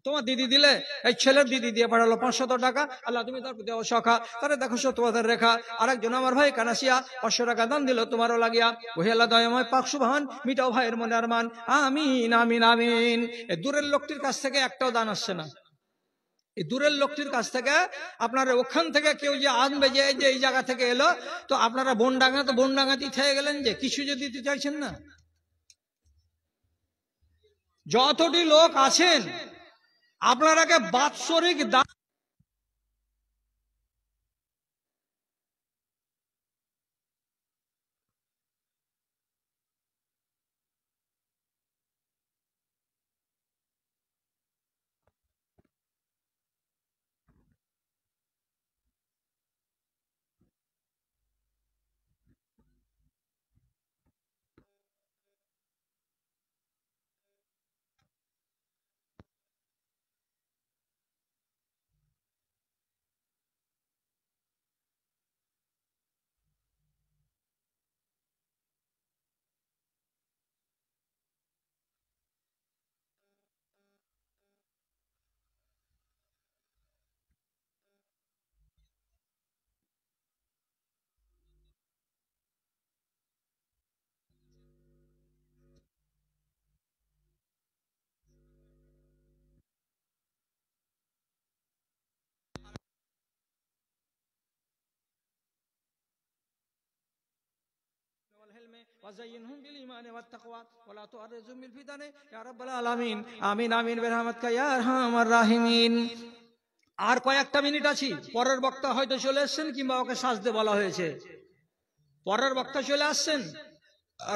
তোমার দিদি দিলে, এই ছেলের দিদি দিয়ে পাঠালো 500 টাকা, আল্লাহ তুমি তার প্রতি সখা, তারে দেখো সত্যবাদের রেখা। আরেকজন আমার ভাই কানাসিয়া 500 টাকা দান দিল তোমারও লাগিয়া, ওহে আল্লাহ দয়াময় পাক সুবহান, মিটাও ভাইয়ের মনে আরমান, আমিন আমিন আমিন। এই দূরের লোকটির কাছ থেকে একটাও দান আসছে না। এই দূরের লোকটির কাছ থেকে আপনারা ওখান থেকে কেউ যে আনবে, যে এই জায়গা থেকে এলো, তো আপনারা বনডাঙ্গা, তো বনডাঙ্গাতেই থেকে গেলেন, যে কিছু যে দিতে চাইছেন না। যতটি লোক আছেন আপনারাকে বাৎসরিক দান وزينهم بالإيمان والتقوى ولا تؤرزهم بالفتن يا رب العالمين آمين آمين برحمتك يا أرحم الراحمين। আর কয়েকটা মিনিট আছি, পরের বক্তা হয়তো চলে এসছেন কিংবা ওকে সাজতে বলা হয়েছে। পরের বক্তা চলে আসছেন,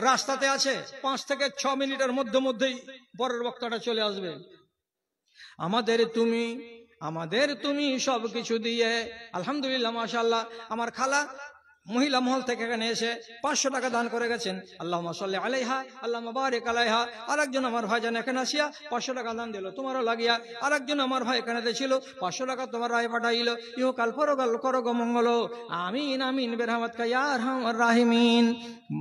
রাস্তাতে আছে, 5 থেকে 6 মিনিটের মধ্যেই পরের বক্তাটা চলে আসবে। আমাদের তুমি সবকিছু দিয়ে আলহামদুলিল্লাহ মাশাআল্লাহ। আমার খালা মহিলা মহল থেকে এখানে এসে 500 টাকা দান করে গেছেন। আল্লাহুম্মা সাল্লি আলাইহা আল্লাহুম্মা বারিক আলাইহা। আরেকজন আমার ভাইজান এখানে আসিয়া 500 টাকা দান দিল, তোমারও লাগিয়া। আরেকজন আমার ভাই এখানে ছিল, 500 টাকা তোমার রায় পাঠাইল। ইহকাল পরকাল করো গো মঙ্গল। আমিন আমিন বিরহমাতিকা ইয়া আরহামার রাহিমিন।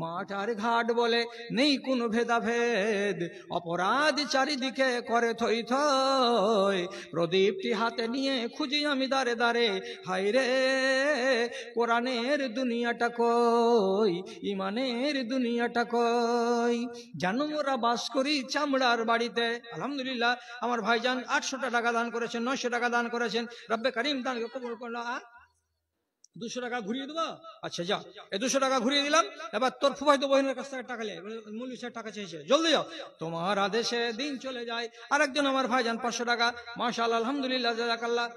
মাঠ আর ঘাট বলে নেই কোনো ভেদাভেদ, অপরাধ চারিদিকে করে থই থই। প্রদীপটি হাতে নিয়ে খুঁজি আমি দাঁড়ে দাঁড়ে, হায় রে কোরআনের দুনিয়াটা কই, ইমানের দুনিয়াটা কই। জানো মোরা বাস করি চামড়ার বাড়িতে। আলহামদুলিল্লাহ আমার ভাইজান 800 টাকা দান করেছেন, 900 টাকা দান করেছেন। রব্বে কারিম দানকে কবুল করলো। 200 টাকা ঘুরিয়ে দেবো? আচ্ছা যা, এই 200 টাকা ঘুরিয়ে দিলাম। এবার তোর ফুফাইতো বোনের কাছ থেকে টাকা নিয়ে মৌলভী সাহেব টাকা চেয়েছে, জলদি যাও, তোমার আদেশে দিন চলে যায়। আরেকজন আমার ভাইজান 500 টাকা, মাশাআল্লাহ আলহামদুলিল্লাহ জাযাকাল্লাহ।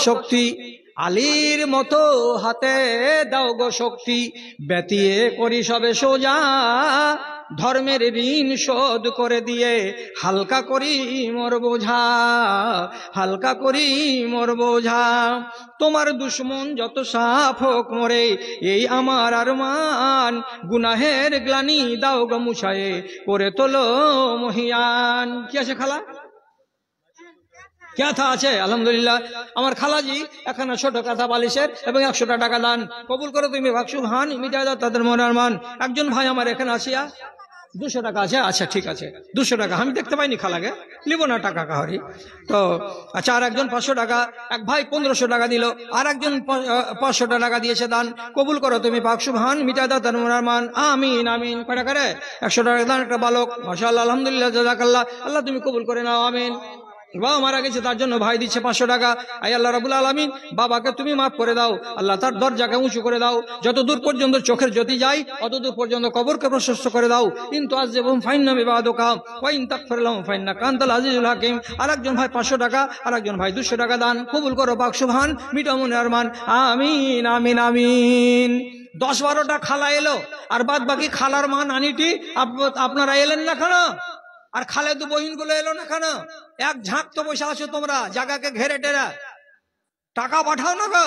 শক্তি আলীর মতো হাতে দাও গো শক্তি, ব্যতিয়ে করি সবে সোজা। ধর্মের ঋণ শোধ করে দিয়ে হালকা করি মোর বোঝা, হালকা করি মোর বোঝা। তোমার দুশ্মন যত সাফ হোক মরে, এই আমার আরমান। গুনাহের গ্লানি দাও গো মুছায়ে, করে তোলো মহিয়ান। কি আছে খালা? ক্যাথা আছে? আলহামদুলিল্লাহ আমার খালাজি এখানে ছোট কাঁথা বালিশের এবং 100 টাকা দান কবুল করো তুমি বাকসু হান মিটাই দাও তাদের মনের মান। একজন ভাই আমার এখানে আসিয়া 200 টাকা আছে। আচ্ছা ঠিক আছে, 200 টাকা আমি দেখতে পাইনি খালাকে, নিব না টাকা কাহারি তো। আচ্ছা আর একজন 500 টাকা, এক ভাই 1500 টাকা দিল, আর একজন 500 টাকা দিয়েছে দান কবুল করো তুমি পাক সুবহান মিটাই দাও তার মনের মান। আমিন আমিন। কয়টা করে? 100 টাকা দান একটা বালক, মাশাআল্লাহ আলহামদুলিল্লাহ জাযাকাল্লাহ। আল্লাহ তুমি কবুল করে নাও, আমিন। বাবা মারা গেছে তার জন্য ভাই দিচ্ছে 500 টাকা। আয় আল্লাহ রাব্বুল আলামিন বাবাকে তুমি মাফ করে দাও, আল্লাহ তার দরজাকে উঁচু করে দাও, যত দূর পর্যন্ত চোখের জ্যোতি যায় অত দূর পর্যন্ত কবরকে প্রশস্ত করে দাও। কিন্তু আযিবুম ফাইন্না বিবাদুকা ওয়া ইন তাগফির লাহুম ফাইন্নাকা আনতাল আজিজুল হাকিম। আরেকজন ভাই 500 টাকা, আরেকজন ভাই 200 টাকা দান কবুল করো পাক সুবহান মিটাও মনের আরমান। আমিন আমিন আমিন। 10-12টা খালা এলো, আর বাদ বাকি খালার মান আনিটি আপনারা এলেন না কেন? আর খালে তো বহিন গুলো এলো না কেন? এক ঝাঁক তো বসে আছো তোমরা, জায়গাকে ঘেরে টেরা, টাকা পাঠাও না গো।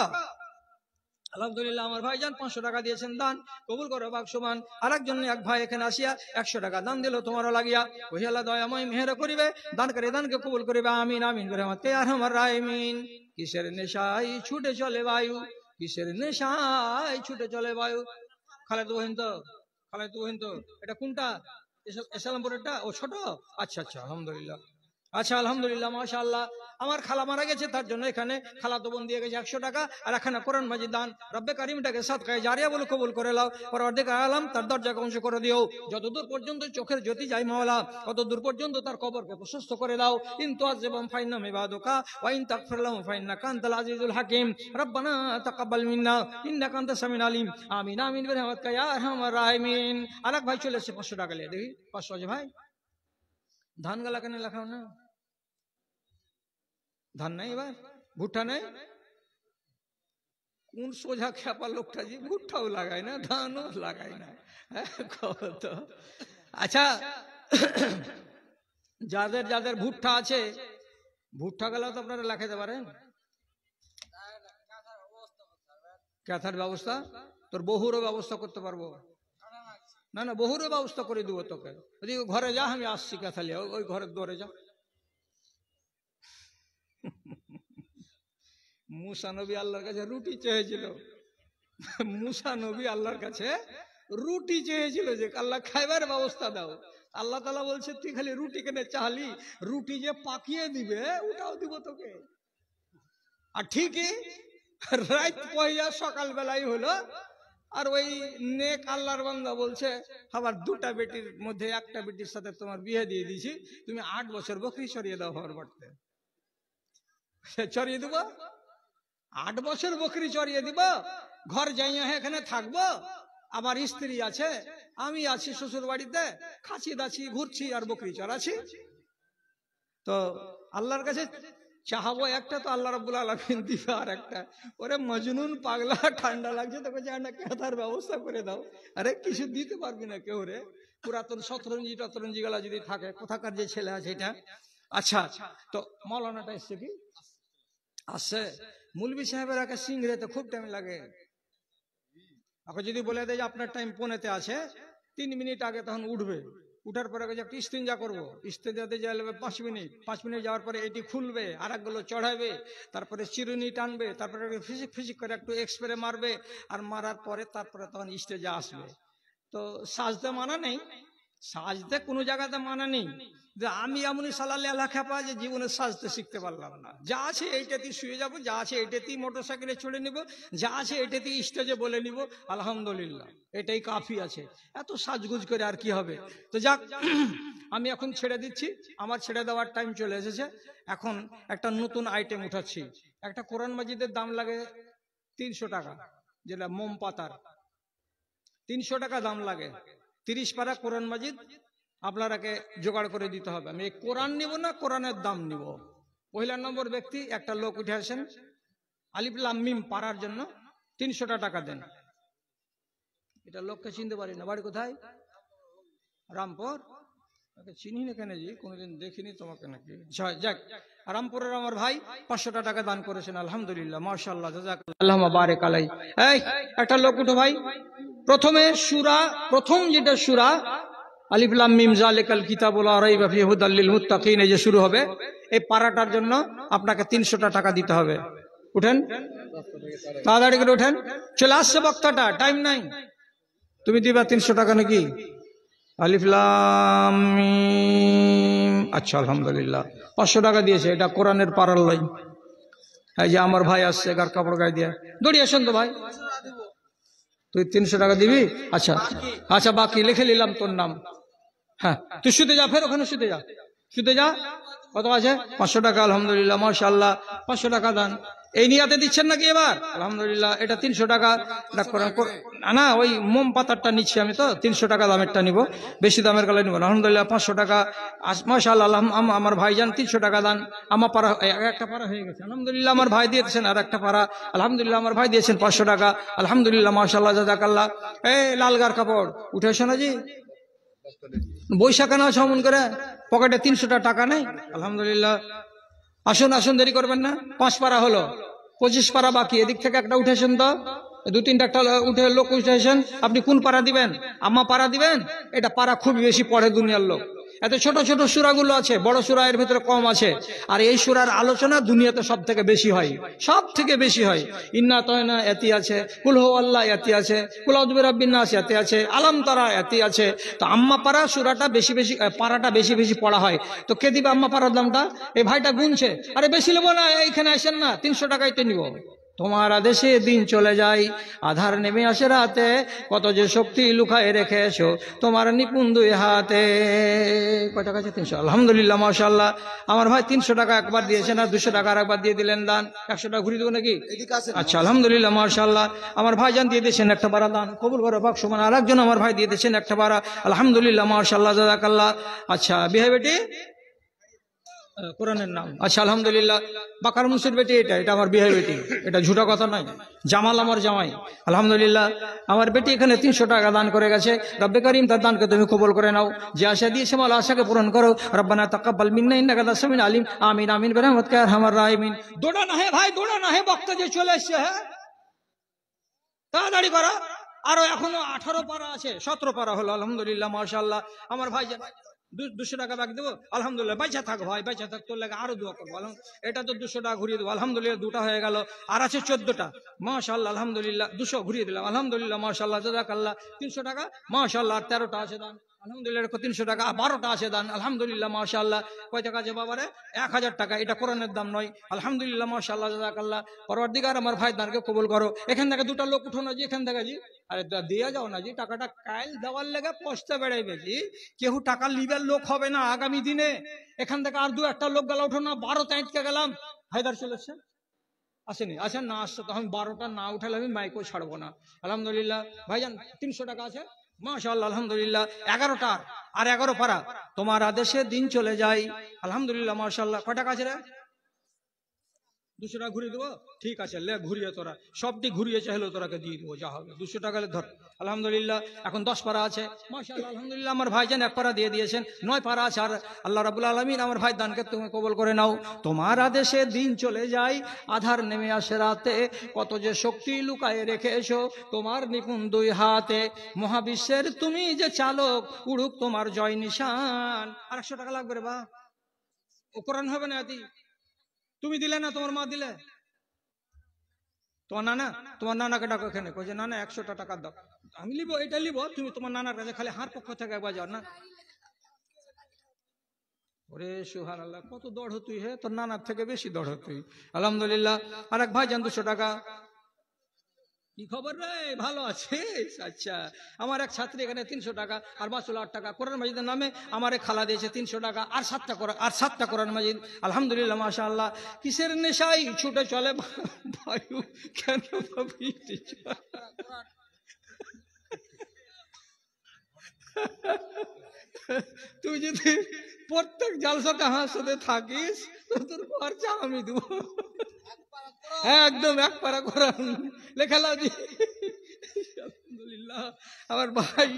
আলহামদুলিল্লাহ আমার ভাইজান 500 টাকা দিয়েছেন দান কবুল করো বাকসমান। আরেকজন এক ভাই এখানে আসিয়া 100 টাকা দান দিল তোমারও লাগিয়া। ওই আল্লাহ দয়াময় মেহের করিবে, দান করে দানকে কবুল করিবে। আমিন আমিন বিরহমাতিকা ইয়া আরহামার রাহিমিন। কিসের নেশায় ছুটে চলে বায়ু, কিসের নেশায় ছুটে চলে বায়ু। খালেদ বহিন তো, খালেদ বহিন তো। এটা কোনটা? এসালামপুরেরটা? ও ছোট? আচ্ছা আচ্ছা আলহামদুলিল্লাহ। আচ্ছা আলহামদুলিল্লাহ মাশাআল্লাহ। আমার খালা মারা গেছে তার জন্য এখানে খালা তো বোন দিয়ে গেছে 100 টাকা, আর এখানে কোরআন মাজিদ দান। রব্বে কারিমটাকে সাদকায়ে জারিয়া বলে কবুল করে লাও। পরওয়ারদিগার আলম তার দরজাকে উঁচু করে দিও, যতদূর পর্যন্ত চোখের জ্যোতি যায় মাওলা তত দূর পর্যন্ত তার কবরকে প্রশস্ত করে দাও। ইন তুআযিবহুম ফাইন্না ইবাদুকা ওয়া ইন তাগফির লাহুম ফাইন্নাকা আনতাল আজিজুল হাকিম। রব্বানা তাকাব্বাল মিন্না ইন্নাকা আনতাস সামিউল আলিম। আমিন আমিন বিরহমাতিকা ইয়া আরহামার রাহিমিন। আরেক ভাই চলে এসেছে 500 টাকা নিয়ে, দেখি 500 আছে ভাই। ধান গালা কেন লেখাও না? ধান নাই, এবার ভুট্টা নেই। কোন সোজা খেপা লোকটা যে ভুট্টাও লাগায় না ধানও লাগায় না। আচ্ছা যাদের যাদের ভুট্টা আছে, ভুট্টা গেলা তো আপনারা লেখাতে পারেন। ক্যাথার ব্যবস্থা, তোর বহুরও ব্যবস্থা করতে পারবো। না না বহুরও ব্যবস্থা করে দিব তোকে। ঘরে যা, আমি আসছি ক্যাথা লিয়ে, ওই ঘরের দৌড়ে যা। মুসা নবী আল্লাহর কাছে রুটি চেয়েছিল। মুসা নবী আল্লাহর কাছে রুটি চেয়েছিল যে আল্লাহ খাইবার ব্যবস্থা দাও। আল্লাহ তাআলা বলছে তুই খালি রুটি কেনে চাহলি, রুটি যে পাকিয়ে দিবে ওটাও দিব তোকে। আর ঠিকই রাত পয়সা সকাল বেলায় হলো, আর ওই নেক আল্লাহর বান্দা বলছে আবার দুটা বেটির মধ্যে একটা বেটির সাথে তোমার বিয়ে দিয়ে দিয়েছি, তুমি 8 বছর বকরি চড়িয়ে দাও হওয়ার বাড়তে। চড়িয়ে দিব 8 বছর বকরি চড়িয়ে দিব, ঘর যাই এখানে থাকবো, আবার স্ত্রী আছে, আমি আছি শ্বশুর বাড়িতে, খাচ্ছি দাচ্ছি ঘুরছি আর বকরি চড়াচ্ছি। তো আল্লাহর কাছে চাহাবো একটা, তো আল্লাহ রাব্বুল আলামিন দিবে আর একটা। ওরে মজনুন পাগলা, ঠান্ডা লাগছে তোকে জানা কেদার ব্যবস্থা করে দাও। আরে কিছু দিতে পারবি না কেউ রে, পুরাতন শতরঞ্জি টতরঞ্জি গুলা যদি থাকে, কোথাকার যে ছেলে আছে এটা। আচ্ছা, তো মৌলানাটা এসছে কি আসছে? মুলবি সাহেবের আগে সিংড়েতে খুব টাইম লাগে। আপনি যদি বলে দেয় যে আপনার টাইম পনেতে আছে, 3 মিনিট আগে তখন উঠবে। উঠার পরে একটা ইস্তিনজা করবো, ইস্তিনজাতে যাবে 5 মিনিট, 5 মিনিট যাওয়ার পরে এটি খুলবে, আর একগুলো চড়াবে, তারপরে চিরুনি টানবে, তারপরে ফিজিক ফিজিক করে একটু এক্সপ্রে মারবে, আর মারার পরে তারপরে তখন স্টেজে আসবে। তো সাজতে মানা নেই, সাজতে কোনো জায়গাতে মানা নেই। যে আমি এমনই সালাল্লাহ আল্লাহ খেপা যে জীবনে সাজতে শিখতে পারলাম না, যা আছে এইটাতেই শুয়ে যাব, যা আছে এইটাতেই মোটর সাইকেলে চড়ে নিব, যা আছে এইটাতেই স্টেজে বলে নিব আলহামদুলিল্লাহ, এটাই কাফি আছে। এত সাজগুজ করে আর কি হবে? তো যাক, আমি এখন ছেড়ে দিচ্ছি, আমার ছেড়ে দেওয়ার টাইম চলে এসেছে। এখন একটা নতুন আইটেম উঠাচ্ছি। একটা কোরআন মাজিদের দাম লাগে 300 টাকা, যেটা মোম পাতার 300 টাকা দাম লাগে। 30 পারা কোরআন মাজিদ আপনারাকে জোগাড় করে দিতে হবে। আমি কোরআন নিব না, কোরআনের দাম নিব। পহিলা নম্বর ব্যক্তি একটা লোক উঠে আসেন, আলিফ লাম মিম পারার জন্য 300 টাকা দেন। এটা লোককে চিনতে পারি না, বাড়ি কোথায়? রামপুর। চিনি না কেন জি, কোনোদিন দেখিনি তোমাকে নাকি? যাক, রামপুরের আমার ভাই 500 টাকা দান করেছেন, আলহামদুলিল্লাহ, মাশাআল্লাহ, জাযাকাল্লাহ, আল্লাহুম্মা বারিক আলাই। এই একটা লোক উঠো ভাই। প্রথমে সূরা, প্রথম যেটা সূরা আলিফ লাম মিম যালিকাল কিতাবু লা রাইবা ফীহি হুদাল লিল মুত্তাকিন, যে শুরু হবে, এই পারাটার জন্য আপনাকে 300 টাকা দিতে হবে। উঠেন, তাড়াতাড়ি করে উঠেন, চলে আসছে বক্তাটা, টাইম নাই। তুমি দিবা 300 টাকা নাকি? আলিফ লাম মিম, আচ্ছা আলহামদুলিল্লাহ, 500 টাকা দিয়েছে। এটা কোরআনের পারার লাইন। এই যে আমার ভাই আসছে, গার কাপড় গায়ে দিয়ে, দৌড়িয়ে আসেন তো ভাই। তুই 300 টাকা দিবি? আচ্ছা আচ্ছা, বাকি লিখে নিলাম তোর নাম। হ্যাঁ, তুই শুতে যা, ফের ওখানে শুতে যা, শুতে যা। কত আছে? 500 টাকা, আলহামদুলিল্লাহ, মাশাআল্লাহ, 500 টাকা দান। এই নিয়াতে দিচ্ছেন নাকি এবার? আলহামদুলিল্লাহ, এটা 300 টাকা। না, ওই মোম পাতারটা নিচ্ছি আমি, তো 300 টাকা দামেরটা নিব, বেশি দামের গলা নিব। আলহামদুলিল্লাহ, 500 টাকা, মাশাআল্লাহ, আমার ভাইজান 300 টাকা দান। আমার পাড়া একটা পাড়া হয়ে গেছে, আলহামদুলিল্লাহ, আমার ভাই দিয়েছেন। আর একটা পাড়া, আলহামদুলিল্লাহ, আমার ভাই দিয়েছেন 500 টাকা, আলহামদুলিল্লাহ, মাশাআল্লাহ, জাযাকাল্লাহ। এই লালগার কাপড় উঠে এসো না জি, বৈশাখ না সমন করে, পকেটে 300 টাকা নেই, আলহামদুলিল্লাহ। আসুন আসুন, দেরি করবেন না। 5 পারা হলো, 25 পারা বাকি। এদিক থেকে একটা উঠেছেন তো, 2-3টা একটা উঠে লোক উঠেছেন। আপনি কোন পারা দিবেন? আম্মা পারা দিবেন? এটা পারা খুবই বেশি পড়ে দুনিয়ার লোক। এত ছোট ছোট সূরাগুলো আছে, বড় সূরা এর ভিতরে কম আছে। আর এই সূরার আলোচনা দুনিয়াতে সব থেকে বেশি হয়, সব থেকে বেশি হয়। ইন্না তায়না এতি আছে, কুল হু আল্লাহ এতি আছে, কুল আউযু বিরাব্বিন নাস এতি আছে, আলাম তারা এতি আছে। তো আম্মা পারা সূরাটা বেশি বেশি, পারাটা বেশি বেশি পড়া হয়। তো কে দিবে আম্মা পারার দামটা? এই ভাইটা গুনছে, আরে বেশি নেবো না, এইখানে আসেন না, 300 টাকাই তো নিব। তোমার আদেশে দিন চলে যায়, আধার নেমে আসে রাতে, কত যে শক্তি লুকায় রেখেছো তোমার নিপুণ 2 হাতে। কত টাকা আছে? 300, আলহামদুলিল্লাহ, মাশাআল্লাহ। আমার ভাই 300 টাকা একবার দিয়েছেন, আর 200 টাকা একবার দিয়ে দিলেন দান। 100 টাকা ঘুরিয়ে দেবো নাকি? আচ্ছা, আলহামদুলিল্লাহ, মাশাআল্লাহ। আমার ভাইজান দিয়ে দিয়েছেন একটা বারা, দান কবুল করো পাক সুবহান। আর একজন আমার ভাই দিয়ে দিয়েছেন একটা বারা, আলহামদুলিল্লাহ, মাশাআল্লাহ, জাযাকাল্লাহ। আচ্ছা, বিহাই বেটি কোরআনের নাম, আচ্ছা আলহামদুলিল্লাহ। বাকার মুন্সির বেটি, এটা আমার বিহাই বেটি, এটা ঝুটা কথা নয়। জামাল আমার জামাই, আলহামদুলিল্লাহ। আমার বেটি এখানে 300 টাকা দান করে গেছে। রব্বে করিম তার দানকে তুমি কবুল করে নাও, যে আশা দিয়েছে মাল আশাকে পূরণ করো। রব্বানা তাকাব্বাল মিন্না ইন্নাকা আনতাস সামিউল আলিম, আমিন আমিন বিরহমাতিকা ইয়া আরহামার রাহিমিন। দৌড়া না হে ভাই, দৌড়া না হে, বক্তা যে চলে এসছে, হ্যাঁ তাড়াতাড়ি করো। আরো এখনো 18 পারা আছে, 17 পারা হলো, আলহামদুলিল্লাহ, মাশাআল্লাহ। আমার ভাই 200 টাকা বাকি দেবো, আলহামদুলিল্লাহ। বাইচা থাক ভাই, বাইচা থাক, তোর লাগে আরো দোয়া করবো। এটা তো 200 টাকা ঘুরিয়ে দেবো, আলহামদুলিল্লাহ, 2টা হয়ে গেল। আর আছে 14টা, মাশাআল্লাহ, আলহামদুলিল্লাহ, 200 ঘুরিয়ে দিলাম, আলহামদুলিল্লাহ, মাশাআল্লাহ, জাযাকাল্লাহ। 300 টাকা, মাশাআল্লাহ। আর 13টা আছে দান, আলহামদুলিল্লাহ 300 টাকা, 12টা আছে দান, আলহামদুলিল্লাহ মাশাআল্লাহ। কয় টাকা আছে বাবারে? 1000 টাকা। এটা কোরআনের দাম নয়। আলহামদুলিল্লাহ মাশাআল্লাহ, জাযাকাল্লাহ। পরওয়ারদিগার আমার ভাই দানকে কবুল করো। এখান থেকে দুটা লোক উঠো না জি, এখান থেকে জি। আরে দিয়ে যাও না জি, টাকাটা কাল দেওয়ার লেগে পস্তা বেড়াইবে জি। কেউ টাকা লিবার লোক হবে না আগামী দিনে। এখান থেকে আর 2-1টা লোক গেল, উঠো না। 12তে আটকে গেলাম। হায়দার চলেছে, আসেনি? আচ্ছা না আসছে তো আমি 12টা না উঠালে আমি মাইকও ছাড়বো না। আলহামদুলিল্লাহ ভাইজান 300 টাকা আছে মাশাআল্লাহ, আলহামদুলিল্লাহ। 11টা আর 11 পারা, তোমার আদেশে দিন চলে যায়। আলহামদুলিল্লাহ মাশাআল্লাহ। কয় টাকা আছে রে? 200 টাকা ঘুরিয়ে দেবো? ঠিক আছে, লে ঘুরিয়ে, তোরা সবটি ঘুরিয়ে চাইলে তোরাকে দিয়ে দেবো, যা হবে 200 টাকা ধর। আলহামদুলিল্লাহ এখন 10 পারা আছে মাশাআল্লাহ, আলহামদুলিল্লাহ। আমার ভাইজান 1 পারা দিয়ে দিয়েছেন, 9 পারা আছে। আর আল্লাহ রাব্বুল আলামিন আমার ভাই দানকে তুমি কবুল করে নাও। তোমার আদেশে দিন চলে যায়, আধার নেমে আসে রাতে, কত যে শক্তি লুকায়ে রেখেছো তোমার নিপুণ 2 হাতে। মহাবিশ্বের তুমি যে চালক, উড়ুক তোমার জয় নিশান। আর 100 টাকা লাগবে রে বা, ও কোরআন হবে না আদি। তুমি দিলে না, তোমার মা দিলে, তোমার নানাকে ডাকো এখানে, কই যে নানা 100টা টাকা দাও। আমি লিবো, এটা লিবো, তুমি তোমার নানার কাছে খালি হার পক্ষ থেকে একবার যাও না। ওরে সুবহানাল্লাহ, কত দড় তুই হে, তোর নানার থেকে বেশি দড় তুই। আলহামদুলিল্লাহ। আর এক ভাই জান 200 টাকা। কি খবর রে, ভালো আছিস? আচ্ছা, আমার এক ছাত্রী এখানে 300 টাকা, আর মাসুল 8 টাকা। কোরআন মাজিদের নামে আমার এক খালা দিয়েছে 300 টাকা, আর 7টা কোরআন মাজিদ। আলহামদুলিল্লাহ মাশাআল্লাহ। কিসের নেশাই ছুটে চলে বায়ু, কেন বৃষ্টি তুই যদি প্রত্যেক জালসাতে হাসতে থাকিস তো তোর খরচা আমি দেবো। একদম 1 পারা কোরআন লেখালা জি। আলহামদুলিল্লাহ আমার ভাই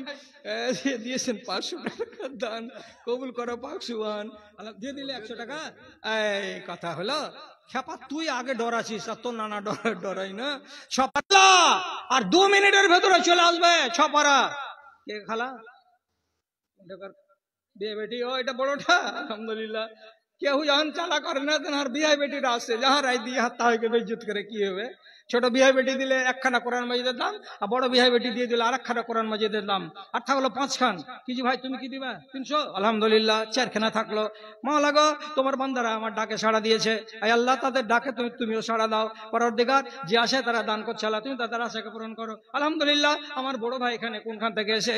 দিয়েছেন 500 টাকা দান, কবুল করো পাক সুবহান। দিয়ে দিলে 100 টাকা। এই কথা হলো খেপা, তুই আগে ডরাছিস আর তোর নানা ডরাই না। 6 পারা আর 2 মিনিটের ভেতরে চলে আসবে 6 পারা। কে খালা? বিয়ে বেটি, ও এটা বড়টা। আলহামদুলিল্লাহ। কেউ যখন চালা করে না তখন আর বিয়ে বেটিটা আসছে, যাহা রায় দিয়ে হাত তাহলে বেইজ্জত করে কি হবে। ছোট বিয়ে বেটি দিলে 1খানা কোরআন মাজিদের দাম, আর বড় বিয়ে বেটি দিয়ে দিলে 8খানা কোরআন মাজিদের দাম, আর থাকলো 5 খান। কিছু ভাই তুমি কি দিবা? 300। আলহামদুলিল্লাহ 4খানা থাকলো। মা লাগো, তোমার বান্দারা আমার ডাকে সাড়া দিয়েছে, আয় আল্লাহ তাদের ডাকে তুমিও সাড়া দাও। পরওয়ারদিগার যে আসে তারা দান করছে, আল্লাহ তুমি তাদের আশাকে পূরণ করো। আলহামদুলিল্লাহ আমার বড় ভাই এখানে কোনখান থেকে এসে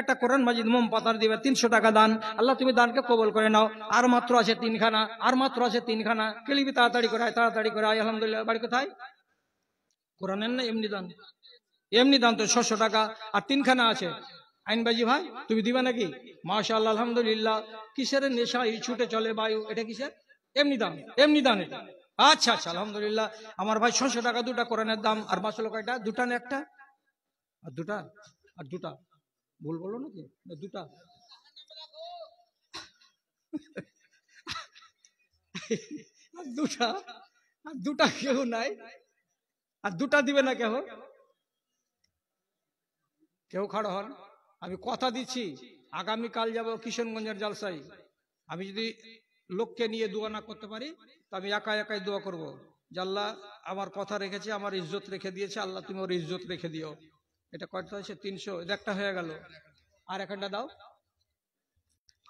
একটা কোরআন মাজিদ মোম পাতার দিবে 300 টাকা দান। আল্লাহ তুমি দানকে কবুল করে নাও। আর মাত্র আছে 3খানা, আর মাত্র আছে 3খানা। কেলিবি তাড়াতাড়ি করে আয়, তাড়াতাড়ি করে আয়। আলহামদুলিল্লাহ। বাড়ি কোথায়? কোরআনের না এমনি দান? এমনি দান তো 600 টাকা, আর 3খানা আছে। আইনবাজি ভাই তুমি দিবা নাকি? মাশাআল্লাহ আলহামদুলিল্লাহ। কিসের নেশা এই ছুটে চলে বায়ু, এটা কিসের? এমনি দান, এমনি দান এটা। আচ্ছা আচ্ছা আলহামদুলিল্লাহ। আমার ভাই 600 টাকা 2টা কোরআনের দাম। আর মাসুল কয়টা? 2টা না 1টা? আর 2টা, আর 2টা ভুল বলো নাকি? 2টা। আর 2টা কেউ নাই, আর 2টা দিবে না কেউ? কেউ খাড়ো হন। আমি কথা দিচ্ছি আগামীকাল যাব কিশনগঞ্জের জালসাই। আমি যদি লোককে নিয়ে দোয়া না করতে পারি তো আমি একাই দোয়া করব, যে আল্লাহ আমার কথা রেখেছে, আমার ইজ্জত রেখে দিয়েছে, আল্লাহ তুমি ওর ইজ্জত রেখে দিও। এটা কয়টা হয়েছে? 300। একটা হয়ে গেল। আর 1খানটা দাও,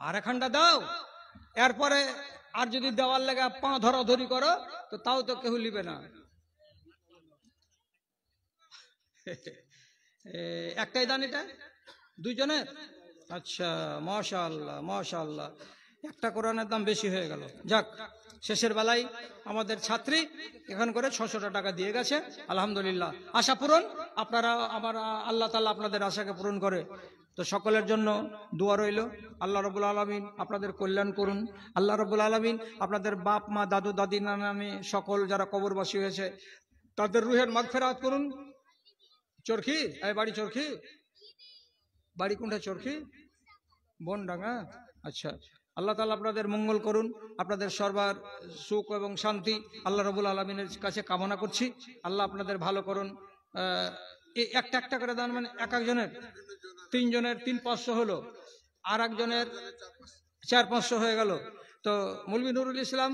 আর 1খানটা দাও। এরপরে আর যদি দেওয়ার লেগে পা ধরাধরি করো তো তাও তো কেউ লিবে না। একটাই দান এটা 2জনের? আচ্ছা মাশাআল্লাহ মাশাআল্লাহ। একটা কোরআনের দাম বেশি হয়ে গেল। যাক, শেষের বেলায় আমাদের ছাত্রী এখান করে 600 টাকা দিয়ে গেছে। আলহামদুলিল্লাহ। আশা পূরণ আপনারা, আমার আল্লাহ তাআলা আপনাদের আশাকে পূরণ করে। তো সকলের জন্য দোয়া রইল, আল্লাহ রাব্বুল আলামিন আপনাদের কল্যাণ করুন। আল্লাহ রাব্বুল আলামিন আপনাদের বাপ মা দাদু দাদি নানি সকল যারা কবরবাসী হয়েছে তাদের রুহের মাগফিরাত করুন। চরখি, এই বাড়ি চরখি? বাড়ি কোনটা? চরখি বনডাঙ্গা। আচ্ছা, আল্লাহ তাআলা আপনাদের মঙ্গল করুন, আপনাদের সর্বার সুখ এবং শান্তি আল্লাহ রাব্বুল আলামিনের কাছে কামনা করছি। আল্লাহ আপনাদের ভালো করুন। একটা করে দান, মানে এক একজনের 3জনের 3-500 হলো, আর একজনের 4-500 হয়ে গেল। তো মৌলভী নুরুল ইসলাম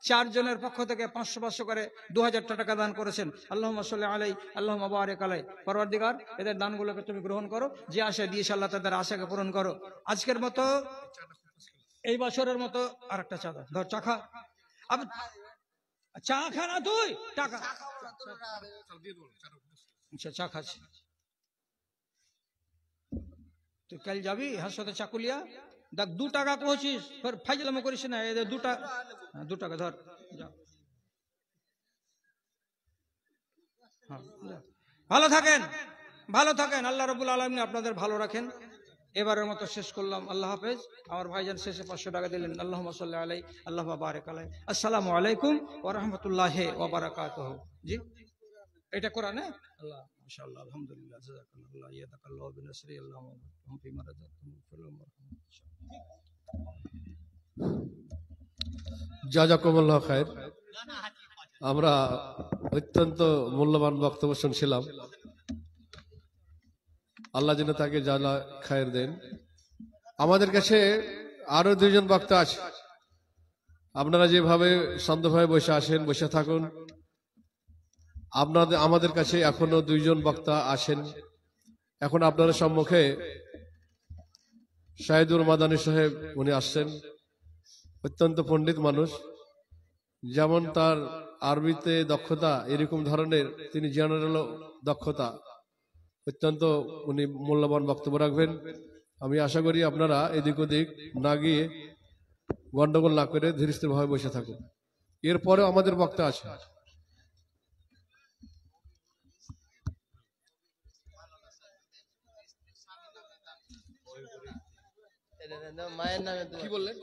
চারজনের পক্ষ থেকে 500 করে 2000 টাকা দান করেছেন। আল্লাহুম্মা সাল্লি আলাই, আল্লাহুম্মা বারিক আলাই। পরওয়ারদিগার, এদের দানগুলোকে তুমি গ্রহণ করো, যে আশা দিয়েছে আল্লাহ তাদের আশাকে পূরণ করো। আজকের মতো, এই বছরের মতো আরেকটা চা দাও, ধর চা খা। চা খা না তুই, টাকা আচ্ছা চা খাচ্ছি। তুই কাল যাবি হাসপাতালে চাকুলিয়া, দেখ 2 টাকা পৌঁছিস, ফাইজলামো করিস না। এদের 2 টাকা ধর, ভালো থাকেন, ভালো থাকেন। আল্লাহ রাব্বুল আলামিন আপনাদের ভালো রাখেন। এবারের মতো শেষ করলাম, আল্লাহ হাফেজ। আমার ভাইজান শেষে 500 টাকা দিলেন। আল্লাহুম্মা সাল্লি আলাই, আল্লাহুম্মা বারিক আলাই। আসসালামু আলাইকুম ওয়া রাহমাতুল্লাহি ওয়া বারাকাতুহু। জি, এটা কোরআন, হ্যাঁ? আল্লাহ মাশাআল্লাহ, আলহামদুলিল্লাহ, জাযাকাল্লাহু ইয়াদাকাল্লাহু বিনাসরি, আল্লাহুম্মা হুম ফি মারাজাতুহুম ফিল জাযাকুমুল্লাহ খায়ের। আমরা অত্যন্ত মূল্যবান বক্তব্য শুনছিলাম। আল্লাহ যেন তাকে জাযা খায়ের দেন। আমাদের কাছে আরো 2 জন বক্তা আছে। আপনারা যেভাবে শান্তভাবে বসে আসেন, বসে থাকুন। আমাদের কাছে এখনো 2 জন বক্তা আছেন। এখন আপনাদের সম্মুখে শাহিদুল মাদানী সাহেব, উনি আসছেন। অত্যন্ত পণ্ডিত মানুষ, যেমন তার আরবিতে দক্ষতা, এরকম ধরনের তিনি জেনারেল দক্ষতা। অত্যন্ত উনি মূল্যবান বক্তব্য রাখবেন। আমি আশা করি আপনারা এদিক ওদিক না গিয়ে, গন্ডগোল না করে ধীর স্থির ভাবে বসে থাকুন। এরপরেও আমাদের বক্তা আছে। মায়ের নামে কি বললেন?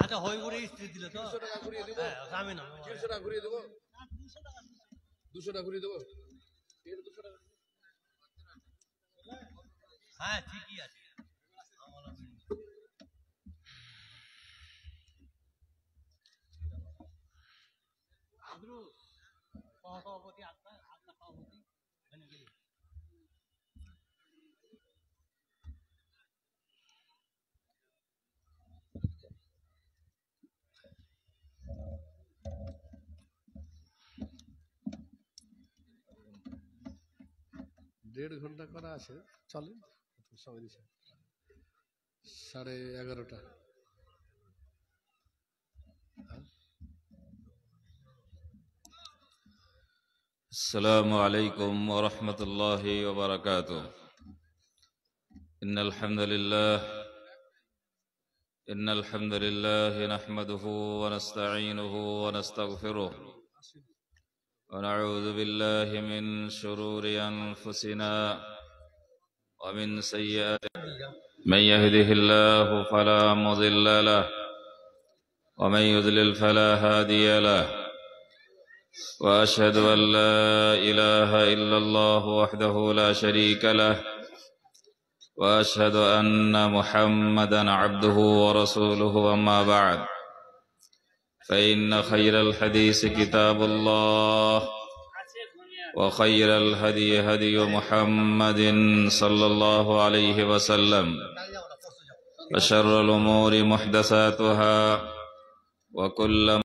আচ্ছা, হইগুড়ি স্ত্রী দিলে তো 200 টাকা ঘুরিয়ে দেবো, হ্যাঁ, আমি না 200 টাকা ঘুরিয়ে দেবো, 200 টাকা ঘুরিয়ে দেবো। হ্যাঁ ঠিকই আছে। সভাপতি আপনার সভাপতি দেড় ঘন্টা করা আছে, চলেন সময় দিচ্ছে 11:30। السلام عليكم ورحمة الله وبركاته. إن الحمد لله نحمده ونستعينه ونستغفره ونعوذ بالله من شرور أنفسنا ومن سيئات. من يهده الله فلا مضل له ومن يضلل فلا هادي له. وأشهد أن لا إله إلا الله وحده لا شريك له وأشهد أن محمدا عبده ورسوله. أما بعد، فإن خير الحديث كتاب الله وخير الهدي هدي محمد صلى الله عليه وسلم وشر الأمور محدثاتها وكل